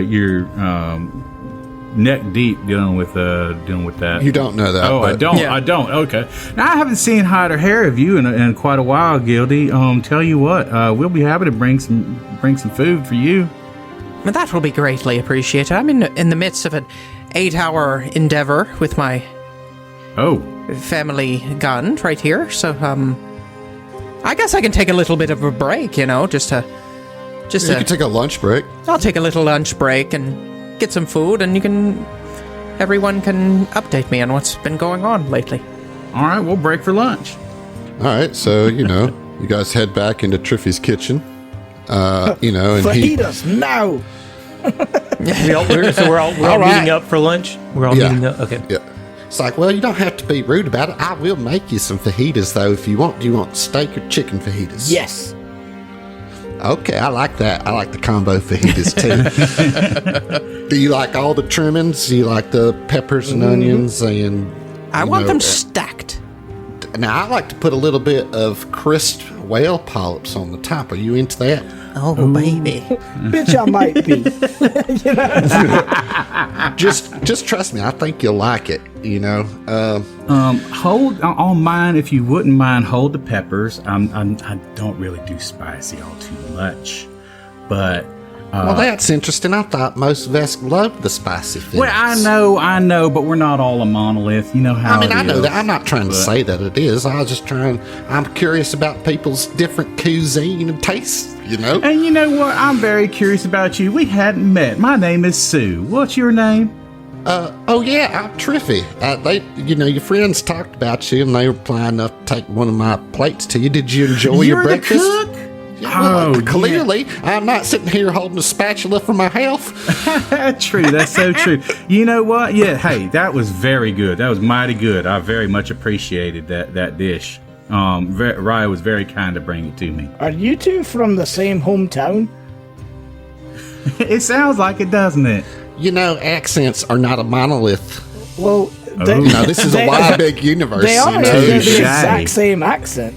neck deep dealing with that. You don't know that. Oh, I but- don't. Yeah. I don't. Okay. Now I haven't seen hide or hair of you in quite a while, Gildy. Tell you what, we'll be happy to bring some food for you. Well, that will be greatly appreciated. I'm in the midst of an 8-hour endeavor with my Oh, family gun right here. So, I guess I can take a little bit of a break, you know, just You can take a lunch break. I'll take a little lunch break and get some food, and everyone can update me on what's been going on lately. all right. We'll break for lunch. All right. So you guys head back into Triffy's kitchen. And he. Fajitas, no! We're all All right. meeting up for lunch. We're all Yeah. meeting up. Okay. Yeah. It's like, well, you don't have to be rude about it. I will make you some fajitas, though, if you want. Do you want steak or chicken fajitas? Yes. Okay, I like that. I like the combo fajitas, too. Do you like all the trimmings? Do you like the peppers and onions? And I you want know, them stacked. Now, I like to put a little bit of crisp whale polyps on the top. Are you into that? Oh, baby. Bitch, I might be. Just trust me. I think you'll like it, Hold on mine if you wouldn't mind. Hold the peppers. I don't really do spicy all too much, but Well, that's interesting. I thought most of us loved the spicy things. well, I know, but we're not all a monolith. You know how. I mean, I know is. that. I'm not trying to But- say that it is. I was just trying. I'm curious about people's different cuisine and tastes. And you know what? I'm very curious about you. We hadn't met. My name is Sue. What's your name? Oh yeah, I'm Triffy. Your friends talked about you, and they were planning to take one of my plates to you. Did you enjoy your You're the breakfast? cook? Yeah, well, Oh, clearly, I'm not sitting here holding a spatula for my health. True. That's so true. You know what? Yeah. Hey, that was very good. That was mighty good. I very much appreciated that dish. Raya was very kind to bring it to me. Are you two from the same hometown? It sounds like it, doesn't it? Accents are not a monolith. Well, This is a wide, big universe. They are. you know? They're the Touche. exact same accent.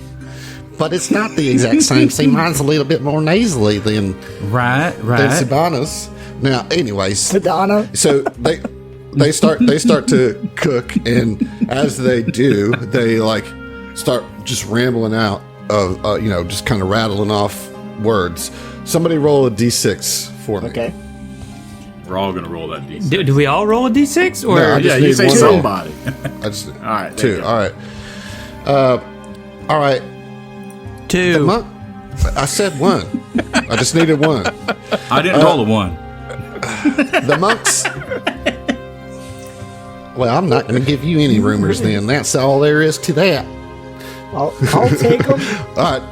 But it's not the exact same. See, mine's a little bit more nasally than Right. Sibana's. Now, anyways, Sedana. so they start to cook, and as they do, they start just rambling out of just kind of rattling off words. Somebody roll a d6 for me. Okay. We're all gonna roll that D6. Do we all roll a d6 or? No, I just need one somebody. I just, All right, there two. you go. All right. All right. The 2. monk. I said one. I just needed one. I didn't roll a 1. The monks. Well, I'm not going to give you any rumors then. That's all there is to that. I'll take them. All right.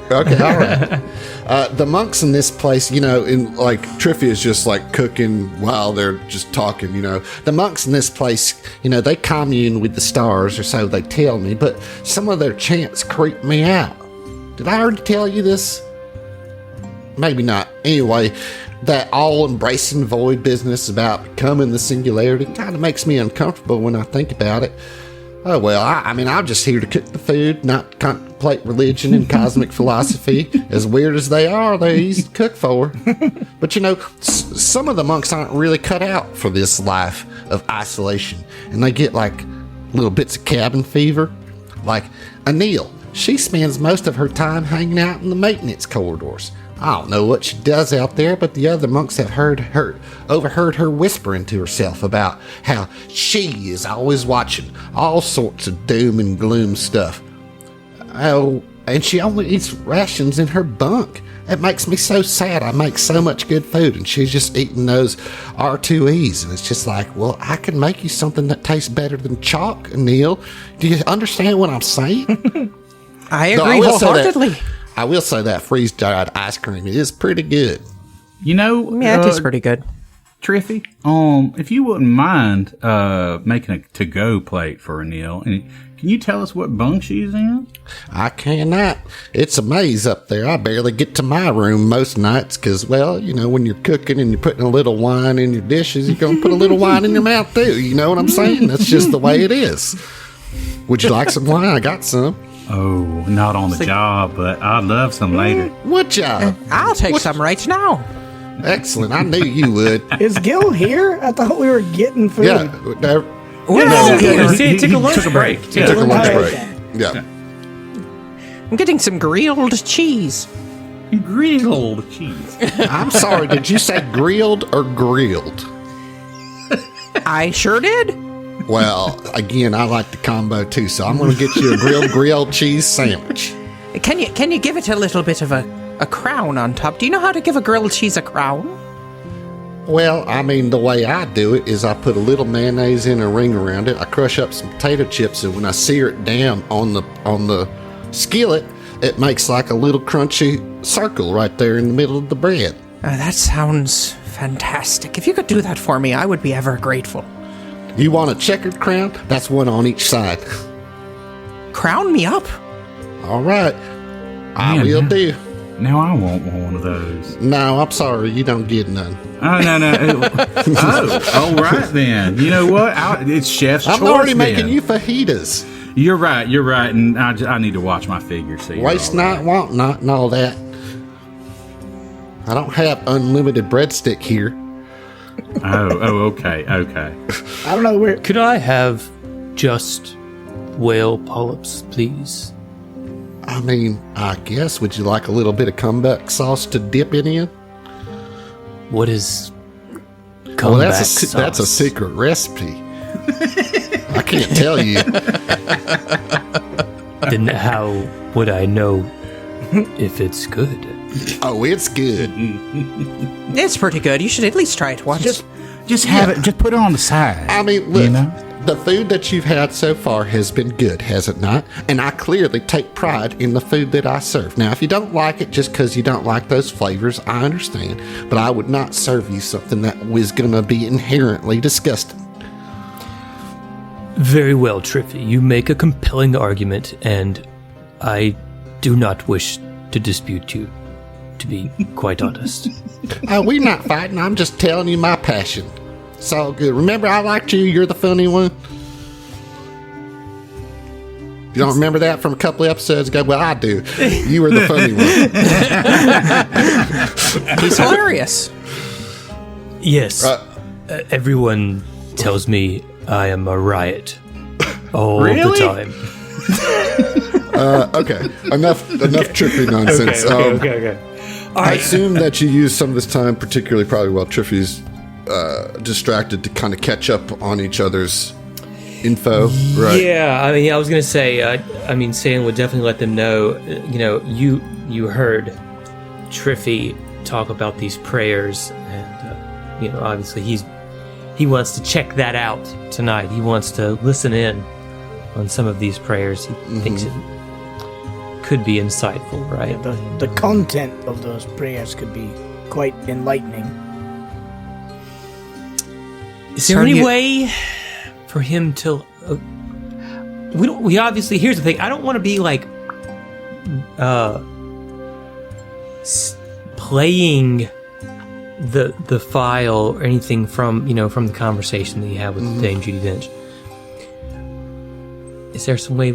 Okay, all right. The monks in this place, Triffy is just cooking while they're just talking, The monks in this place, they commune with the stars, or so they tell me, but some of their chants creep me out. Did I already tell you this? Maybe not. Anyway, that all-embracing void business about becoming the singularity kind of makes me uncomfortable when I think about it. Oh, well, I'm just here to cook the food, not contemplate religion and cosmic philosophy. As weird as they are, they're easy to cook for. But, some of the monks aren't really cut out for this life of isolation. And they get, little bits of cabin fever. Like Anil, she spends most of her time hanging out in the maintenance corridors. I don't know what she does out there, but the other monks have overheard her whispering to herself about how she is always watching all sorts of doom and gloom stuff. Oh, and she only eats rations in her bunk. It makes me so sad. I make so much good food, and she's just eating those R2Es. And it's just like, well, I can make you something that tastes better than chalk, Neil. Do you understand what I'm saying? I agree wholeheartedly. I will say that freeze-dried ice cream is pretty good. You know, Yeah, it tastes pretty good. Triffy, if you wouldn't mind making a to-go plate for Neil, and can you tell us what bunk she's in? I cannot. It's a maze up there. I barely get to my room most nights because, well, you know, when you're cooking and you're putting a little wine in your dishes, you're going to put a little wine in your mouth too. You know what I'm saying? That's just the way it is. Would you like some wine? I got some. Oh, not on the job, but I'd love some later. What job? I'll take some right now. Excellent. I knew you would. Is Gil here? I thought we were getting food. Yeah. Take a lunch break. Took a lunch break. Okay. Yeah. I'm getting some grilled cheese. Grilled cheese. I'm sorry. Did you say grilled or grilled? I sure did. Well, again, I like the combo too, so I'm going to get you a grilled cheese sandwich. Can you give it a little bit of a crown on top? Do you know how to give a grilled cheese a crown? Well, I mean, the way I do it is I put a little mayonnaise in a ring around it. I crush up some potato chips, and when I sear it down on the skillet, it makes like a little crunchy circle right there in the middle of the bread. That sounds fantastic. If you could do that for me, I would be ever grateful. You want a checkered crown? That's one on each side. Crown me up. All right. I Man, will do. Now I want one of those. No, I'm sorry. You don't get none. Oh, no. All right then. You know what? It's chef's choice. I'm already then. making you fajitas. You're right, and I need to watch my figure. See, Waste not, want not, and all that. I don't have unlimited breadstick here. Okay. I don't know where. Could I have just whale polyps, please? I mean, I guess, would you like a little bit of comeback sauce to dip it in? What is Well, comeback that's a secret recipe. I can't tell you. Then how would I know if it's good? Oh, it's good. It's pretty good. You should at least try it once. Just have it. Just put it on the side. I mean, look, You know? the food that you've had so far has been good, has it not? And I clearly take pride in the food that I serve. Now, if you don't like it just because you don't like those flavors, I understand. But I would not serve you something that was going to be inherently disgusting. Very well, Triffy. You make a compelling argument, and I do not wish to dispute you, to be quite honest. We're not fighting. I'm just telling you my passion. It's all good. Remember, I liked you. You're the funny one. You don't remember that from a couple of episodes ago? Well, I do. You were the funny one. He's hilarious. Yes. Everyone tells me I am a riot all the time. Okay. Enough Triffy nonsense. Okay. I assume that you use some of this time, particularly probably while Triffy's distracted, to kind of catch up on each other's info, right? Yeah, I mean, I was gonna say, Seiun would definitely let them know. You heard Triffy talk about these prayers, and obviously he wants to check that out tonight. He wants to listen in on some of these prayers. He thinks it could be insightful, right? The content of those prayers could be quite enlightening. Is there any way for him to? We obviously. Here's the thing. I don't want to be like playing the file or anything from the conversation that you had with Dame Judi Dench. Is there some way?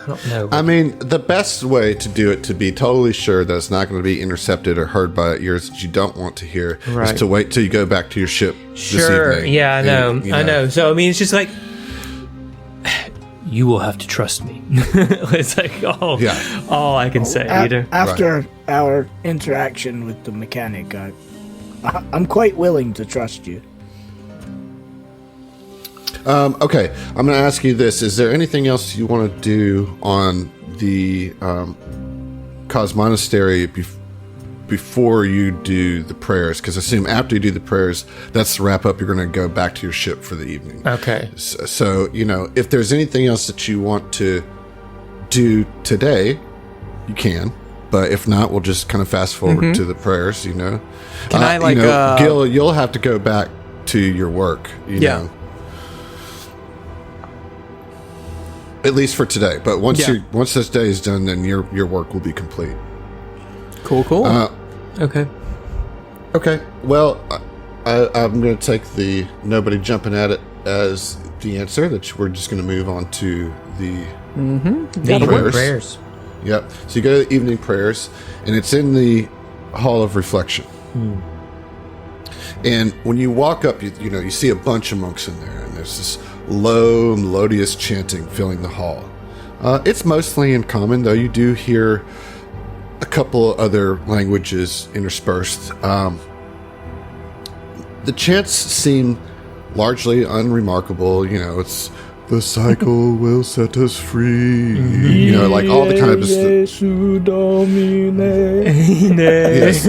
I don't know. I mean, the best way to do it, to be totally sure that it's not going to be intercepted or heard by ears that you don't want to hear, is to wait till you go back to your ship this evening. Yeah, I know. And, I know. So, I mean, it's just like, you will have to trust me. It's like, all I can say. After our interaction with the mechanic, I'm quite willing to trust you. Okay, I'm going to ask you this. Is there anything else you want to do on the Cosmonastery before you do the prayers, because I assume after you do the prayers, that's the wrap up. You're going to go back to your ship for the evening. Okay. So, if there's anything else that you want to do today, you can. But if not, we'll just kind of fast forward to the prayers, Can I, Gil, you'll have to go back to your work, you know. At least for today. But once this day is done, then your work will be complete. Cool. Okay. Okay. Well, I'm going to take the nobody jumping at it as the answer. That we're just going to move on to the prayers. Yep. So you go to the evening prayers, and it's in the Hall of Reflection. And when you walk up, you see a bunch of monks in there, and there's this low, melodious chanting filling the hall. It's mostly in common, though you do hear a couple of other languages interspersed. The chants seem largely unremarkable. It's the cycle will set us free. Like all the kind of yes.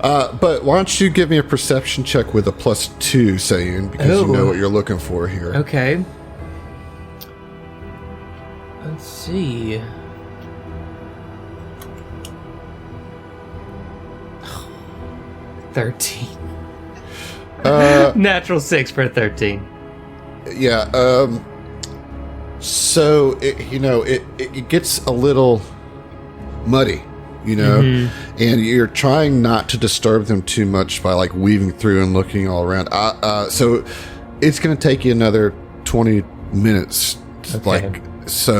But why don't you give me a perception check with a +2, Seiun, because you know what you're looking for here. Okay. Let's see. $13. Natural 6 for 13. Yeah. So it gets a little muddy, and you're trying not to disturb them too much by like weaving through and looking all around. So it's going to take you another 20 minutes. Okay.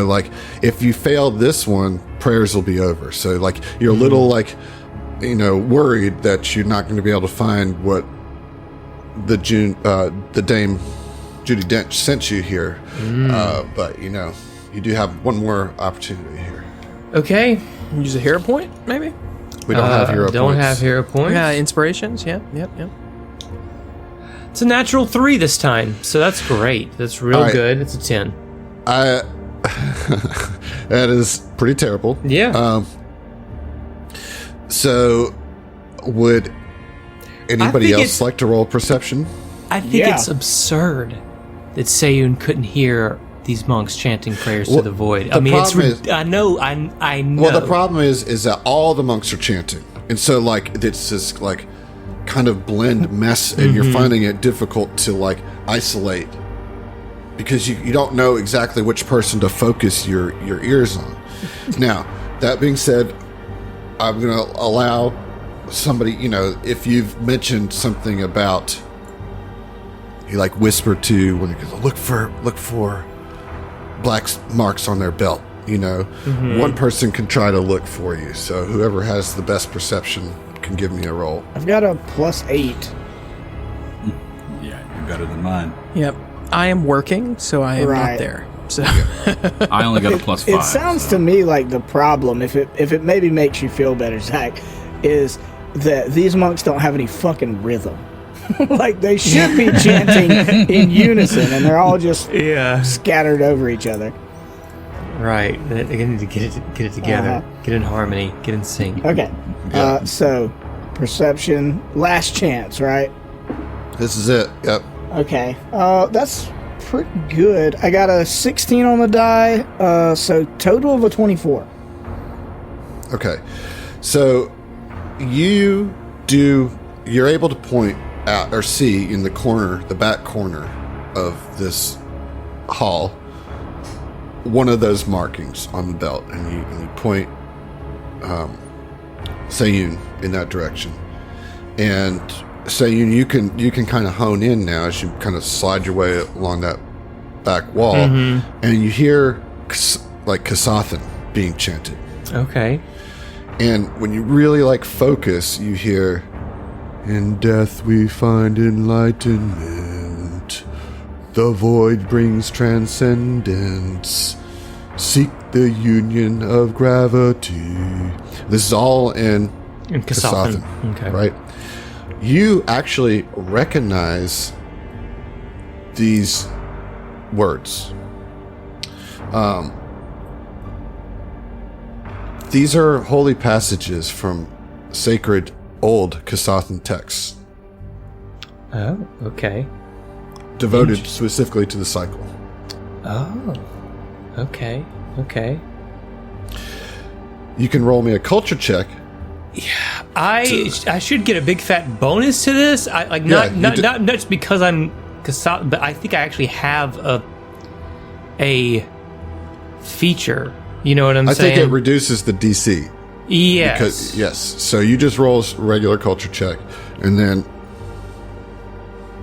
Like if you fail this one, prayers will be over. So like you're a little worried that you're not going to be able to find what the Dame Judy Dench sent you here. But you do have one more opportunity here. Okay. Use a hero point, maybe? We don't have hero points. Don't have hero points. Yeah, inspirations. Yep. It's a natural 3 this time, so that's great. That's real good. It's a 10. That is pretty terrible. Yeah. So would anybody else like to roll perception? I think it's absurd that Seiun couldn't hear these monks chanting prayers to the void. I mean, I know. Well, the problem is that all the monks are chanting, and so it's this kind of blend mess, and you're finding it difficult to isolate because you don't know exactly which person to focus your ears on. Now, that being said, I'm going to allow somebody, if you've mentioned something about, you whisper to when you go, look for black marks on their belt, one person can try to look for you. So whoever has the best perception can give me a roll. I've got a +8. Yeah, you're better than mine. Yep. I am working, so I am not there. So I only got a +5. It sounds to me like the problem, if it maybe makes you feel better, Zach, is that these monks don't have any fucking rhythm. They should be chanting in unison, and they're all just scattered over each other. Right. They need to get it together. Get in harmony. Get in sync. Okay. So, perception, last chance, right? This is it. Yep. Okay. That's pretty good. I got a 16 on the die, so total of a 24. Okay. So, you're able to point out or see in the back corner of this hall, one of those markings on the belt, and you point Seiun in that direction. And Seiun, you can kind of hone in now as you kind of slide your way along that back wall, and you hear Kasathan being chanted. Okay. And when you really focus, you hear, "In death we find enlightenment. The void brings transcendence. Seek the union of gravity." This is all in Kasathan. Okay. Right? You actually recognize these words. These are holy passages from sacred old Kasathan texts Oh, okay. devoted specifically to the cycle. Oh, okay. Okay. You can roll me a culture check. I should get a big fat bonus to this. Not just because I'm Kasat, but I think I actually have a feature. You know what I'm saying? I think it reduces the DC. Yes. Yes. So you just roll a regular culture check, and then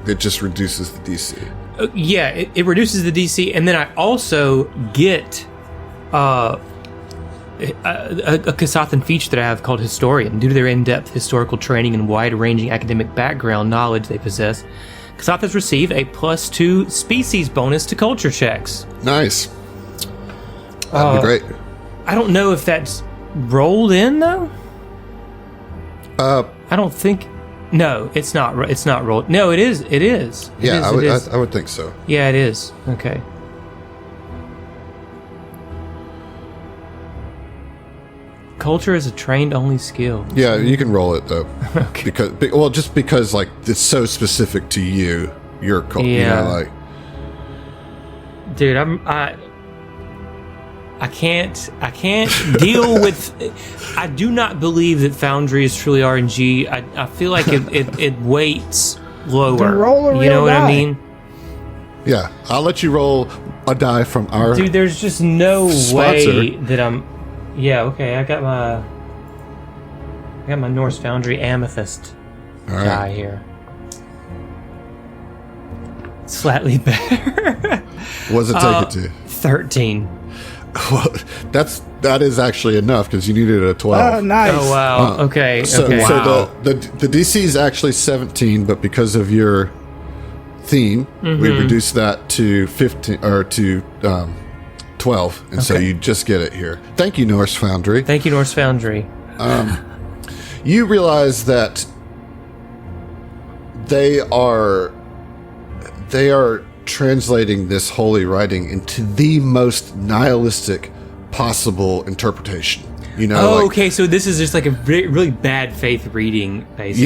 it just reduces the DC. Yeah, it reduces the DC, and then I also get a Kasathan feature that I have called Historian. Due to their in-depth historical training and wide-ranging academic background knowledge they possess, Kasathans receive a +2 species bonus to culture checks. Nice. That'd be great. I don't know if that's rolled in though. I don't think. No, it's not. It's not rolled. No, it is. It is. Yeah, it is. I would think so. Yeah, it is. Okay. Culture is a trained-only skill. Yeah, you can roll it though. Okay. Because like it's so specific to you, your culture. Yeah. You know, like Dude, I can't deal with. I do not believe that Foundry is truly RNG. I feel like it weights lower. Then roll a You real know what I die. mean? yeah, I'll let you roll a die from our. Dude, there's just no Sponsor. way that I'm. Yeah, okay. I got my Norse Foundry Amethyst All right. guy here. Slightly better. What does it take it to? 13. Well, that is actually enough because you needed a 12. Oh, nice. Oh wow. Okay. So, okay. so the DC is actually 17, but because of your theme, we reduced that to 15 or to 12, and so you just get it here. Thank you, Norse Foundry. Thank you, Norse Foundry. You realize that they are translating this holy writing into the most nihilistic possible interpretation. You know, Oh, like, okay. So this is just like a really bad faith reading, basically,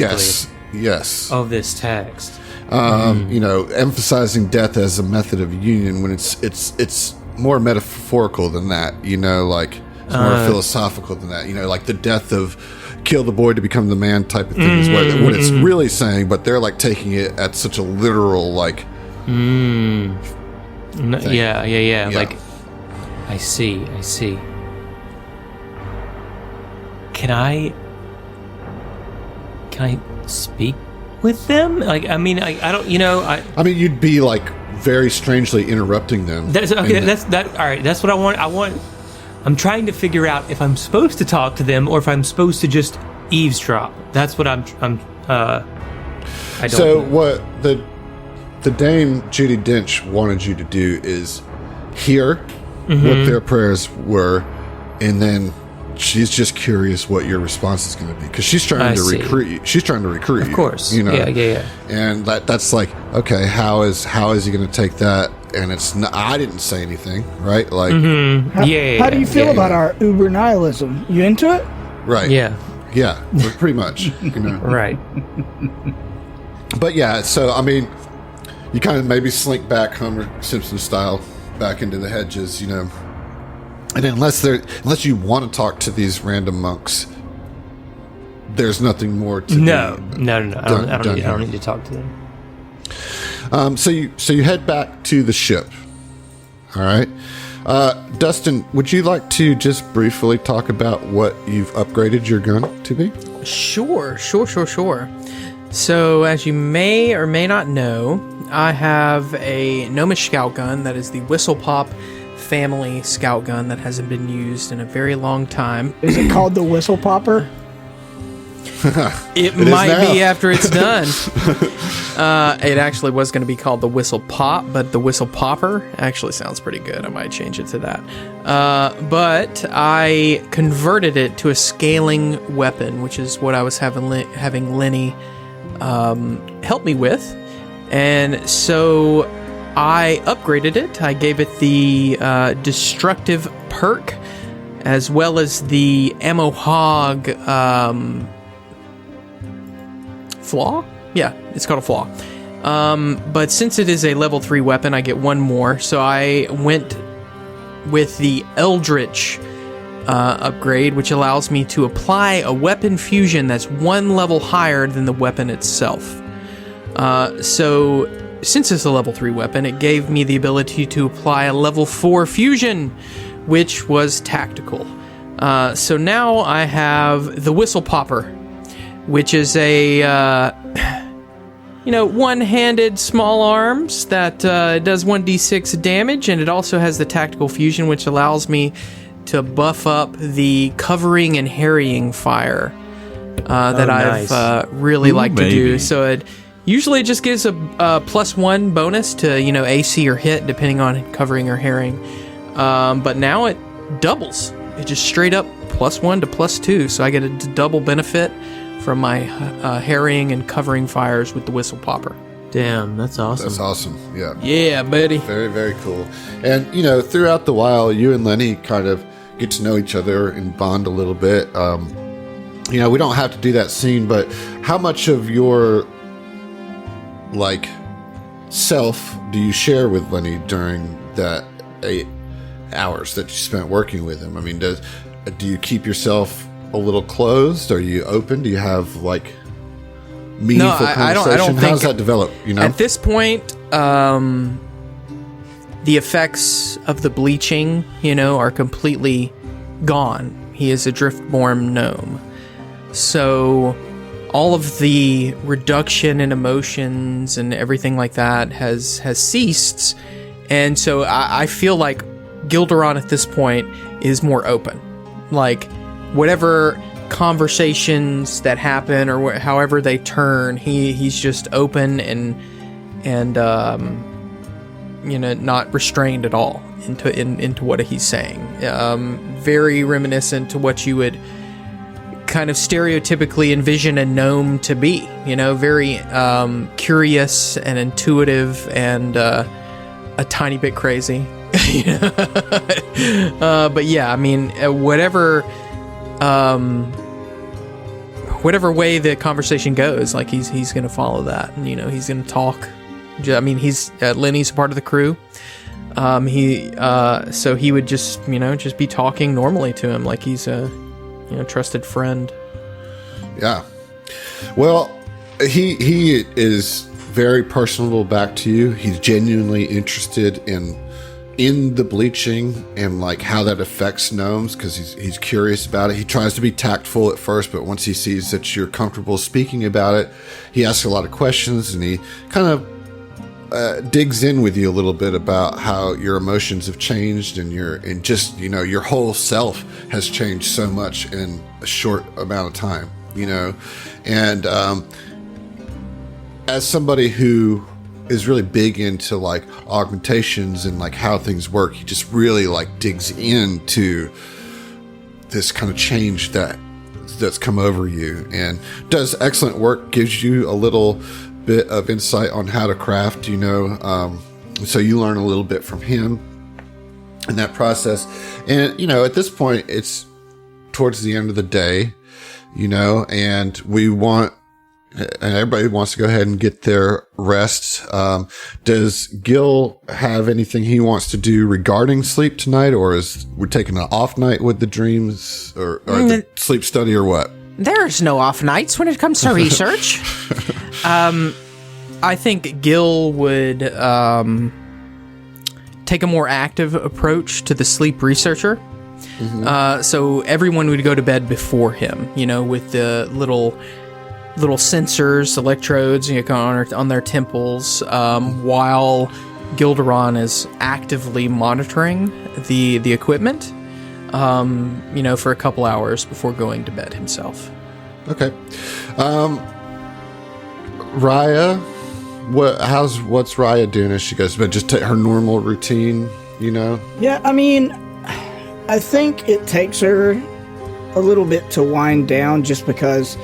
yes. of this text. You know, emphasizing death as a method of union when it's more metaphorical than that. You know, like it's more philosophical than that. You know, like the death of kill the boy to become the man type of thing is what it's really saying. But they're like taking it at such a literal like. No, thing. yeah. Like, I see. Can I speak with them? Like, I mean, I don't. You know, I mean, you'd be like very strangely interrupting them. That's okay. That's that. All right. That's what I want. I'm trying to figure out if I'm supposed to talk to them or if I'm supposed to just eavesdrop. That's what I don't. So know. what the Dame Judy Dench wanted you to do is hear what their prayers were, and then she's just curious what your response is going to be because she's trying to recruit you. She's trying to recruit you. Of course. You know. Yeah. And that's like, okay, how is he going to take that? And it's not, I didn't say anything, right? Like, How do you feel about our uber nihilism? You into it? right? Yeah. Yeah, pretty much. You know. Right. But yeah, so I mean, you kind of maybe slink back Homer Simpson style back into the hedges, you know. And unless you want to talk to these random monks, there's nothing more to No. be I don't here. need to talk to them. So you head back to the ship. All right. Dustin, would you like to just briefly talk about what you've upgraded your gun to be? Sure. So, as you may or may not know, I have a Gnomish scout gun that is the Whistle Pop family scout gun that hasn't been used in a very long time. Is it called the Whistle Popper? It is might now. be after it's done. It actually was going to be called the Whistle Pop, but the Whistle Popper actually sounds pretty good. I might change it to that. But I converted it to a scaling weapon, which is what I was having Lenny help me with. And so I upgraded it. I gave it the destructive perk, as well as the ammo hog flaw? Yeah, it's called a flaw. But since it is a level 3 weapon, I get one more. So I went with the Eldritch upgrade, which allows me to apply a weapon fusion that's one level higher than the weapon itself. So since it's a level 3 weapon, it gave me the ability to apply a level 4 fusion, which was tactical. So now I have the Whistle Popper, which is a one-handed small arms that does 1d6 damage, and it also has the tactical fusion, which allows me to buff up the covering and harrying fire that nice. I've really liked to do. So it usually just gives a +1 bonus to AC or hit, depending on covering or harrying. But now it doubles. It just straight up +1 to +2, so I get a double benefit from my harrying and covering fires with the Whistle Popper. Damn, that's awesome. That's awesome. Yeah. Yeah, buddy. Very, very cool. And, throughout the while, you and Lenny kind of get to know each other and bond a little bit. We don't have to do that scene, but how much of your, self do you share with Lenny during that 8 hours that you spent working with him? I mean, do you keep yourself a little closed? Are you open? Do you have, meaningful conversation? I don't How does think- that develop, At this point, the effects of the bleaching, are completely gone. He is a driftborn gnome. So all of the reduction in emotions and everything like that has ceased. And so I feel like Gilderon at this point is more open. Whatever conversations that happen or however they turn, he's just open and not restrained at all into what he's saying. Very reminiscent to what you would kind of stereotypically envision a gnome to be. Very curious and intuitive and a tiny bit crazy. But yeah, I mean, whatever way the conversation goes, he's going to follow that, and he's going to talk. I mean, he's Lenny's part of the crew. So he would just be talking normally to him like he's a trusted friend. Yeah. Well, he is very personable back to you. He's genuinely interested in the bleaching and how that affects gnomes, because he's curious about it. He tries to be tactful at first, but once he sees that you're comfortable speaking about it, he asks a lot of questions, and he kind of digs in with you a little bit about how your emotions have changed, and your whole self has changed so much in a short amount of time, and as somebody who is really big into augmentations and how things work, he just really digs into this kind of change that's come over you, and does excellent work, gives you a little bit of insight on how to craft, so you learn a little bit from him in that process. And at this point it's towards the end of the day, and everybody wants to go ahead and get their rest. Does Gil have anything he wants to do regarding sleep tonight, or is we're taking an off night with the dreams or the sleep study, or what? There's no off nights when it comes to research. I think Gil would take a more active approach to the sleep researcher. Mm-hmm. So everyone would go to bed before him, with the little sensors, electrodes, on their temples, while Gilderon is actively monitoring the equipment, for a couple hours before going to bed himself. Okay. Raya, what's Raya doing as she goes to bed? Just her normal routine, Yeah, I mean, I think it takes her a little bit to wind down, just because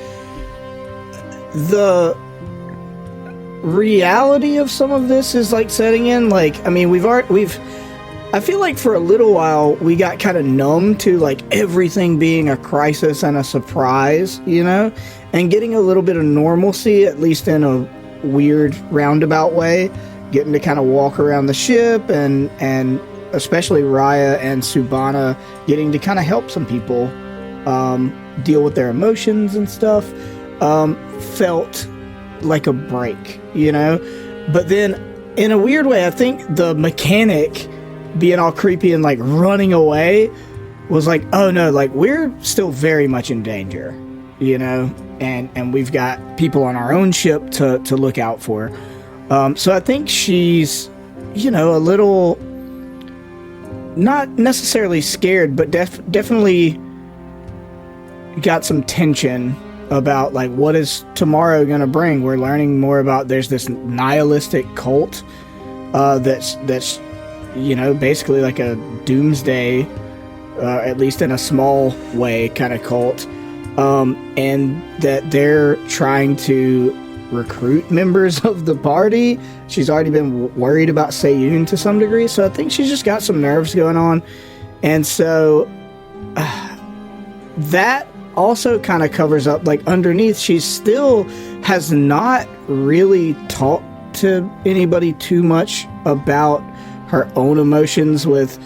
the reality of some of this is setting in. I mean, we've I feel like for a little while we got kind of numb to like everything being a crisis and a surprise, you know, and getting a little bit of normalcy, at least in a weird roundabout way, getting to kind of walk around the ship and especially Raya and Subana getting to kind of help some people deal with their emotions and stuff, felt like a break, you know? But then, in a weird way, I think the mechanic being all creepy and, like, running away was like, oh no, like, we're still very much in danger, you know? And we've got people on our own ship to look out for. So I think she's, you know, a little, not necessarily scared, but definitely got some tension about like what is tomorrow going to bring. We're learning more about there's this nihilistic cult that's you know, basically like a doomsday, at least in a small way, kind of cult, and that they're trying to recruit members of the party. She's already been worried about Seiun to some degree, so I think she's just got some nerves going on, and so that also kind of covers up, like, underneath, she still has not really talked to anybody too much about her own emotions with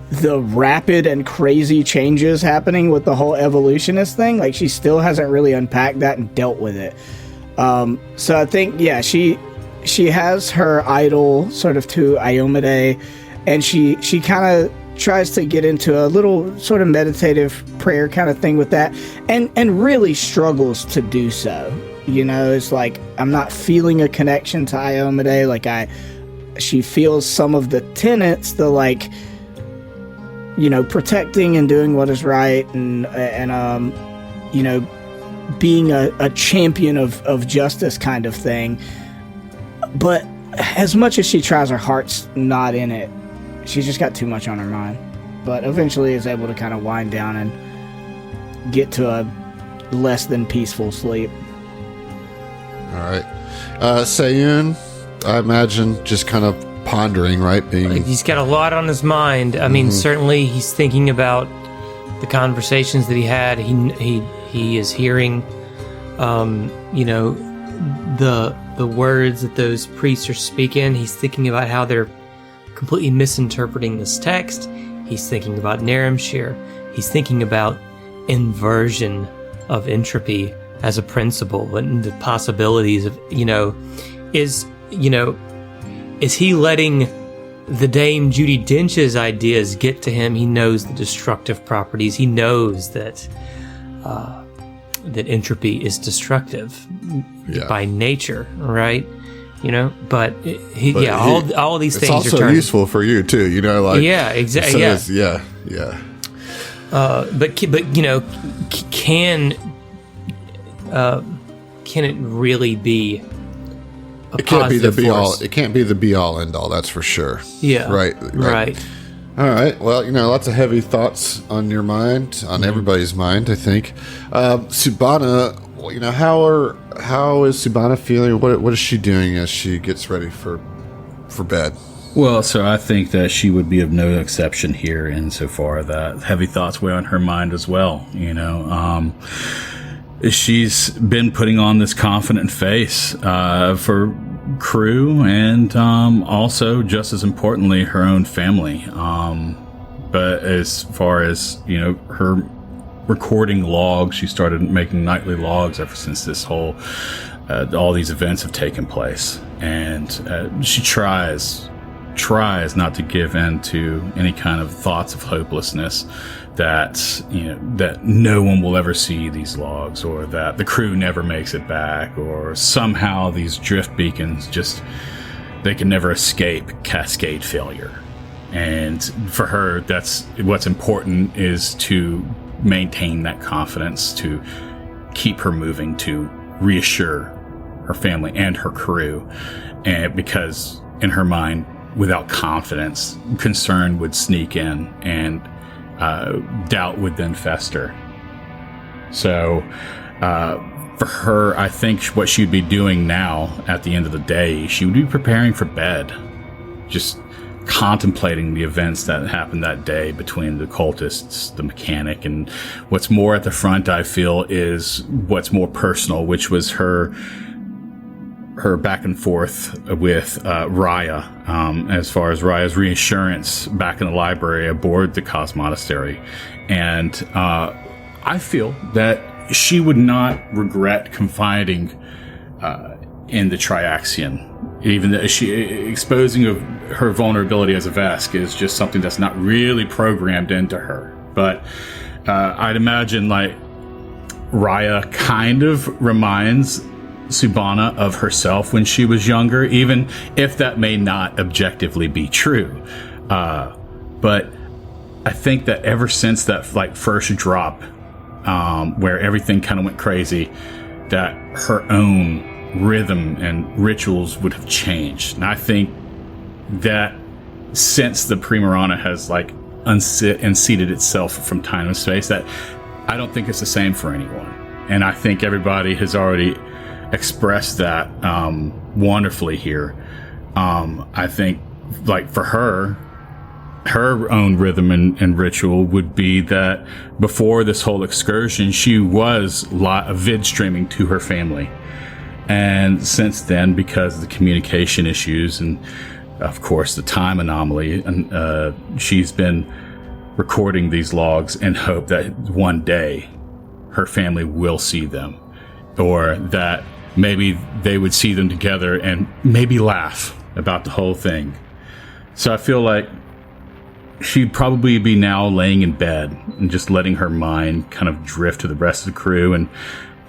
the rapid and crazy changes happening with the whole evolutionist thing. Like, she still hasn't really unpacked that and dealt with it. So I think, yeah, she has her idol sort of to Iomade, and she kind of tries to get into a little sort of meditative prayer kind of thing with that, and really struggles to do so. You know, it's like, I'm not feeling a connection to Iomade. Like, she feels some of the tenets, the, like, you know, protecting and doing what is right, and you know, being a champion of justice kind of thing. But as much as she tries, her heart's not in it. She's just got too much on her mind. But eventually is able to kind of wind down and get to a less than peaceful sleep. All right. Seiun, I imagine, just kind of pondering, right? He's got a lot on his mind. I mean, certainly he's thinking about the conversations that he had. He is hearing, you know, the words that those priests are speaking. He's thinking about how they're completely misinterpreting this text. He's thinking about Naramshir. He's thinking about inversion of entropy as a principle and the possibilities of, is he letting the Dame Judi Dench's ideas get to him? He knows the destructive properties. He knows that entropy is destructive by nature, right? But all of these things are also useful for you too, like, yeah, exactly. Yeah. But can it really be a it can't be the be force? all. It can't be the be all end all. That's for sure. Yeah. Right. All right. Well, lots of heavy thoughts on your mind, on everybody's mind, I think. Subana, how is Subana feeling? What is she doing as she gets ready for bed? Well, so I think that she would be of no exception here insofar that heavy thoughts weigh on her mind as well. She's been putting on this confident face for crew and also, just as importantly, her own family. But as far as, her recording logs, she started making nightly logs ever since this whole, all these events have taken place. And she tries not to give in to any kind of thoughts of hopelessness that that no one will ever see these logs, or that the crew never makes it back, or somehow these drift beacons they can never escape cascade failure. And for her, that's what's important, is to maintain that confidence, to keep her moving, to reassure her family and her crew. And because in her mind, without confidence, concern would sneak in, and doubt would then fester. So for her, I think what she'd be doing now at the end of the day, she would be preparing for bed, just contemplating the events that happened that day between the cultists, the mechanic, and what's more at the front, I feel, is what's more personal, which was her back and forth with Raya, as far as Raya's reassurance back in the library aboard the Cos Monastery. And I feel that she would not regret confiding in the Triaxian. Even though exposing of her vulnerability as a Vesk is just something that's not really programmed into her. But I'd imagine like Raya kind of reminds Subana of herself when she was younger, even if that may not objectively be true. But I think that ever since that like first drop, where everything kind of went crazy, that her own rhythm and rituals would have changed. And I think that since the Primarana has like unseated itself from time and space, that I don't think it's the same for anyone. And I think everybody has already expressed that wonderfully here. I think like for her own rhythm and ritual would be that before this whole excursion, she was vid streaming to her family. And since then, because of the communication issues and, of course, the time anomaly, she's been recording these logs in hope that one day her family will see them, or that maybe they would see them together and maybe laugh about the whole thing. So I feel like she'd probably be now laying in bed and just letting her mind kind of drift to the rest of the crew and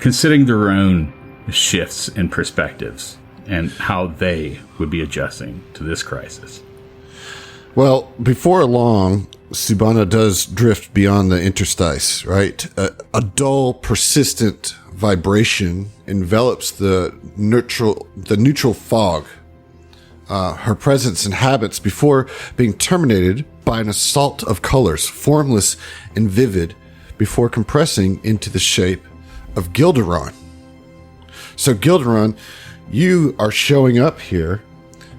considering their own shifts in perspectives and how they would be adjusting to this crisis. Well, before long, Subana does drift beyond the interstice, right? A dull, persistent vibration envelops the neutral fog. Her presence inhabits before being terminated by an assault of colors, formless and vivid, before compressing into the shape of Gilderon. So Gilderon, you are showing up here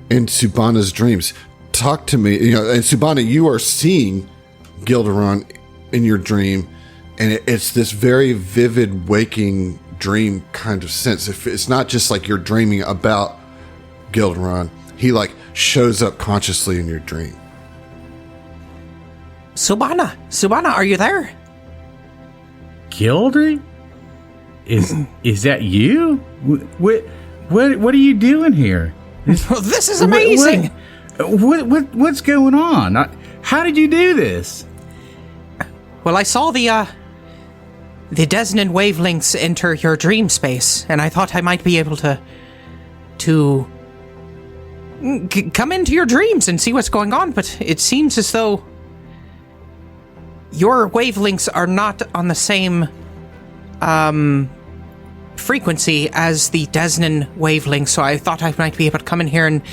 in Subana's dreams. Talk to me, and Subana, you are seeing Gilderon in your dream, and it's this very vivid, waking dream kind of sense. If it's not just like you're dreaming about Gilderon, he like shows up consciously in your dream. Subana, are you there? Gilderon? Is that you? What are you doing here? This is amazing. What's going on? How did you do this? Well, I saw the Desnan wavelengths enter your dream space, and I thought I might be able to come into your dreams and see what's going on, but it seems as though your wavelengths are not on the same frequency as the Desnan wavelengths, so I thought I might be able to come in here and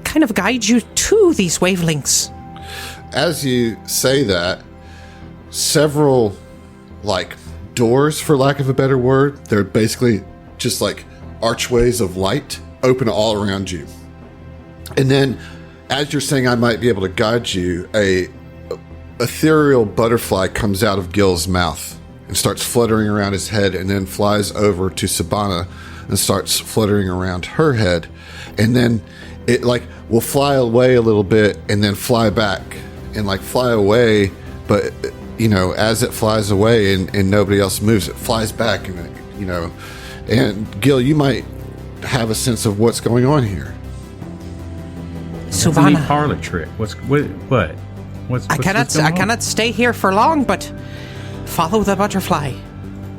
kind of guide you to these wavelengths. As you say that, several like doors, for lack of a better word, they're basically just like archways of light open all around you. And then as you're saying I might be able to guide you, a ethereal butterfly comes out of Gil's mouth and starts fluttering around his head, and then flies over to Subana and starts fluttering around her head. And then it like will fly away a little bit and then fly back and like fly away, but as it flies away and nobody else moves, it flies back, and and Gil, you might have a sense of what's going on here. Subana, it's a parlor trick. What's I cannot stay here for long, but follow the butterfly.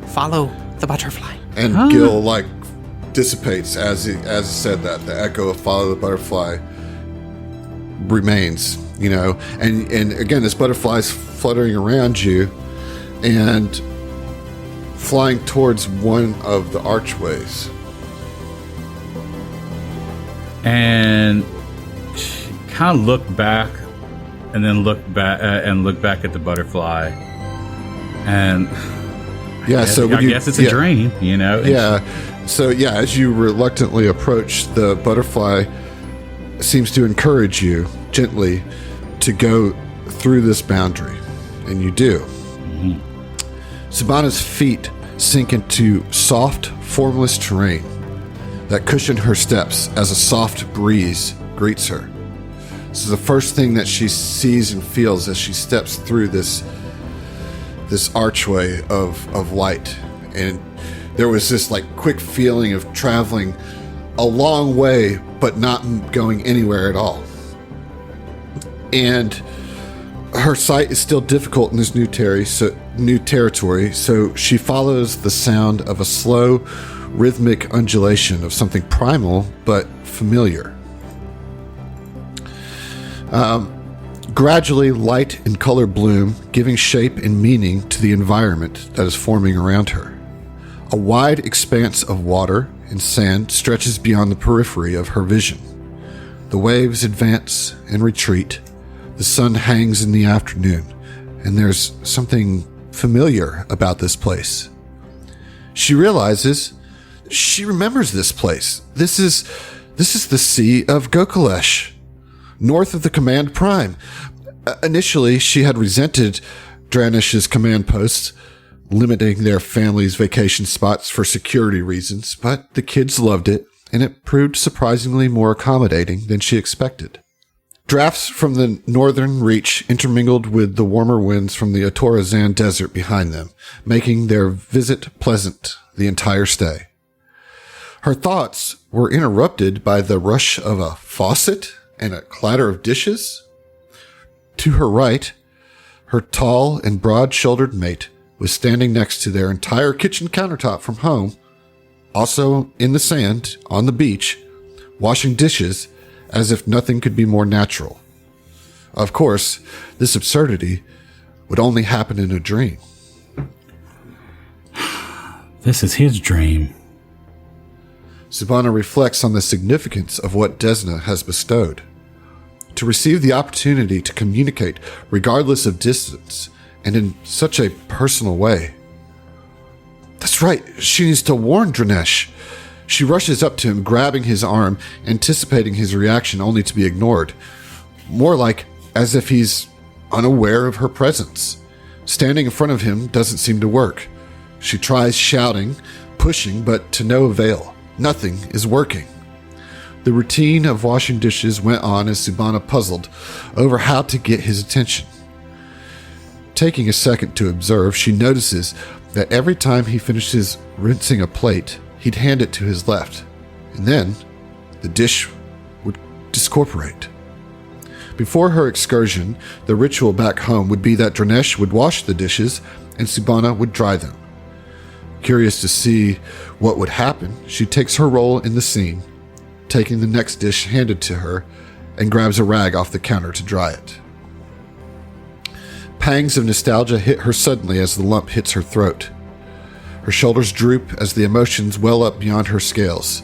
Follow the butterfly. And Gil like dissipates as he said that. The echo of follow the butterfly remains, and again this butterfly's fluttering around you and flying towards one of the archways. And kind of look back and then look back at the butterfly, and I guess it's a dream, So as you reluctantly approach the butterfly, seems to encourage you gently to go through this boundary, and you do. Sabana's feet sink into soft, formless terrain that cushion her steps as a soft breeze greets her. This is the first thing that she sees and feels as she steps through this archway of light. And there was this like quick feeling of traveling a long way, but not going anywhere at all. And her sight is still difficult in this new territory, so she follows the sound of a slow, rhythmic undulation of something primal but familiar. Gradually, light and color bloom, giving shape and meaning to the environment that is forming around her. A wide expanse of water and sand stretches beyond the periphery of her vision. The waves advance and retreat. The sun hangs in the afternoon, and there's something familiar about this place. She realizes she remembers this place. This is the Sea of Gokalesh, north of the Command Prime. Initially, she had resented Dranish's command posts, limiting their family's vacation spots for security reasons, but the kids loved it, and it proved surprisingly more accommodating than she expected. Drafts from the northern reach intermingled with the warmer winds from the Atorazan desert behind them, making their visit pleasant the entire stay. Her thoughts were interrupted by the rush of a faucet and a clatter of dishes. To her right, her tall and broad-shouldered mate was standing next to their entire kitchen countertop from home, also in the sand, on the beach, washing dishes as if nothing could be more natural. Of course, this absurdity would only happen in a dream. This is his dream. Sabana reflects on the significance of what Desna has bestowed. To receive the opportunity to communicate regardless of distance and in such a personal way. That's right, she needs to warn Dranesh. She rushes up to him, grabbing his arm, anticipating his reaction only to be ignored. More like as if he's unaware of her presence. Standing in front of him doesn't seem to work. She tries shouting, pushing, but to no avail. Nothing is working. The routine of washing dishes went on as Sabana puzzled over how to get his attention. Taking a second to observe, she notices that every time he finishes rinsing a plate, he'd hand it to his left, and then the dish would discorporate. Before her excursion, the ritual back home would be that Dranesh would wash the dishes and Sabana would dry them. Curious to see what would happen, she takes her role in the scene, taking the next dish handed to her, and grabs a rag off the counter to dry it. Pangs of nostalgia hit her suddenly as the lump hits her throat. Her shoulders droop as the emotions well up beyond her scales.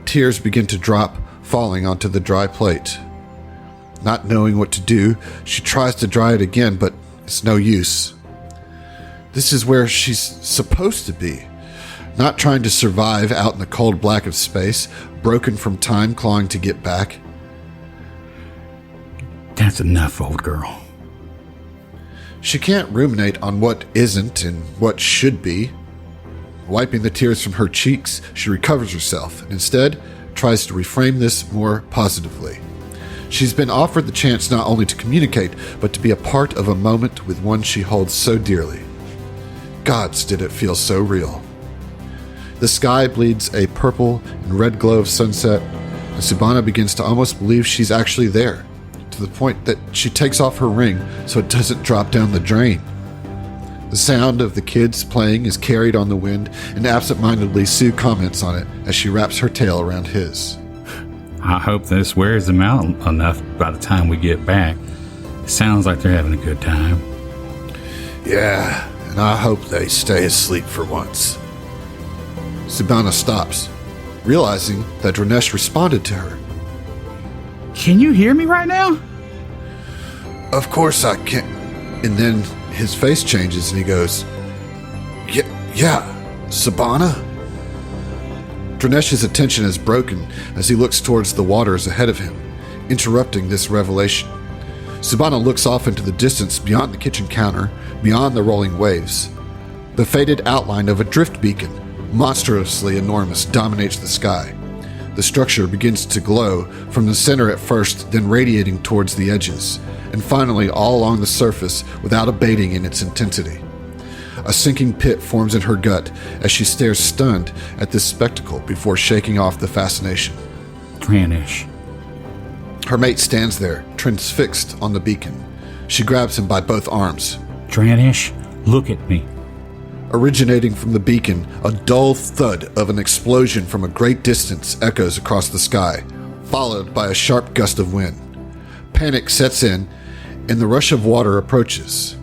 Tears begin to drop, falling onto the dry plate. Not knowing what to do, she tries to dry it again, but it's no use. This is where she's supposed to be, not trying to survive out in the cold black of space, broken from time clawing to get back. That's enough, old girl. She can't ruminate on what isn't and what should be. Wiping the tears from her cheeks, she recovers herself and instead tries to reframe this more positively. She's been offered the chance not only to communicate, but to be a part of a moment with one she holds so dearly. Gods, did it feel so real. The sky bleeds a purple and red glow of sunset, and Sabana begins to almost believe she's actually there, to the point that she takes off her ring so it doesn't drop down the drain. The sound of the kids playing is carried on the wind, and absent-mindedly Sue comments on it as she wraps her tail around his. I hope this wears them out enough by the time we get back. It sounds like they're having a good time. Yeah, and I hope they stay asleep for once. Sabana stops, realizing that Dranesh responded to her. Can you hear me right now? Of course I can. And then his face changes and he goes, Yeah, Sabana? Dranesh's attention is broken as he looks towards the waters ahead of him, interrupting this revelation. Sibana looks off into the distance beyond the kitchen counter, beyond the rolling waves. The faded outline of a drift beacon, monstrously enormous, dominates the sky. The structure begins to glow from the center at first, then radiating towards the edges, and finally all along the surface without abating in its intensity. A sinking pit forms in her gut as she stares stunned at this spectacle before shaking off the fascination. Granish. Her mate stands there, transfixed on the beacon. She grabs him by both arms. Granish, look at me. Originating from the beacon, a dull thud of an explosion from a great distance echoes across the sky, followed by a sharp gust of wind. Panic sets in, and the rush of water approaches.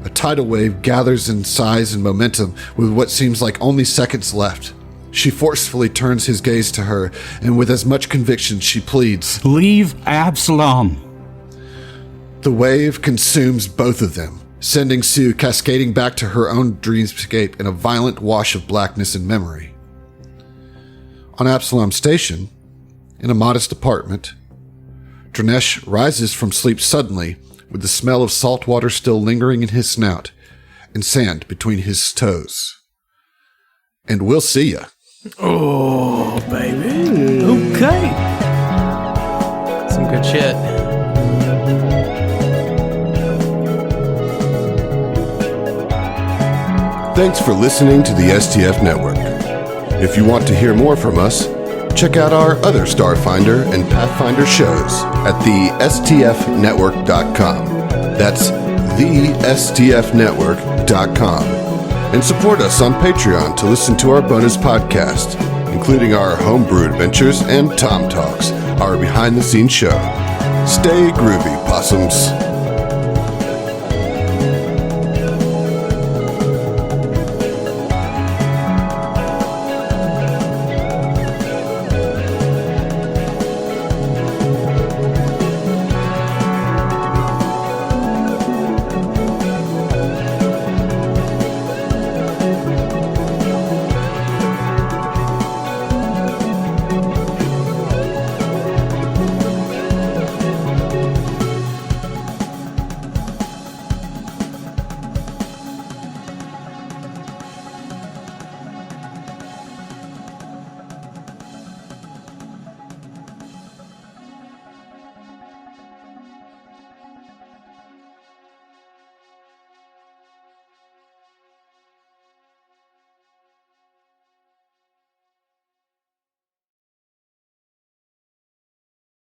A tidal wave gathers in size and momentum with what seems like only seconds left. She forcefully turns his gaze to her, and with as much conviction she pleads, "Leave Absalom." The wave consumes both of them, sending Sue cascading back to her own dreamscape in a violent wash of blackness and memory. On Absalom Station, in a modest apartment, Dranesh rises from sleep suddenly with the smell of salt water still lingering in his snout and sand between his toes. And we'll see ya. Oh, baby. Okay. Some good shit. Thanks for listening to the STF Network. If you want to hear more from us, check out our other Starfinder and Pathfinder shows at thestfnetwork.com. That's thestfnetwork.com. And support us on Patreon to listen to our bonus podcast, including our homebrew adventures and Tom Talks, our behind-the-scenes show. Stay groovy, possums.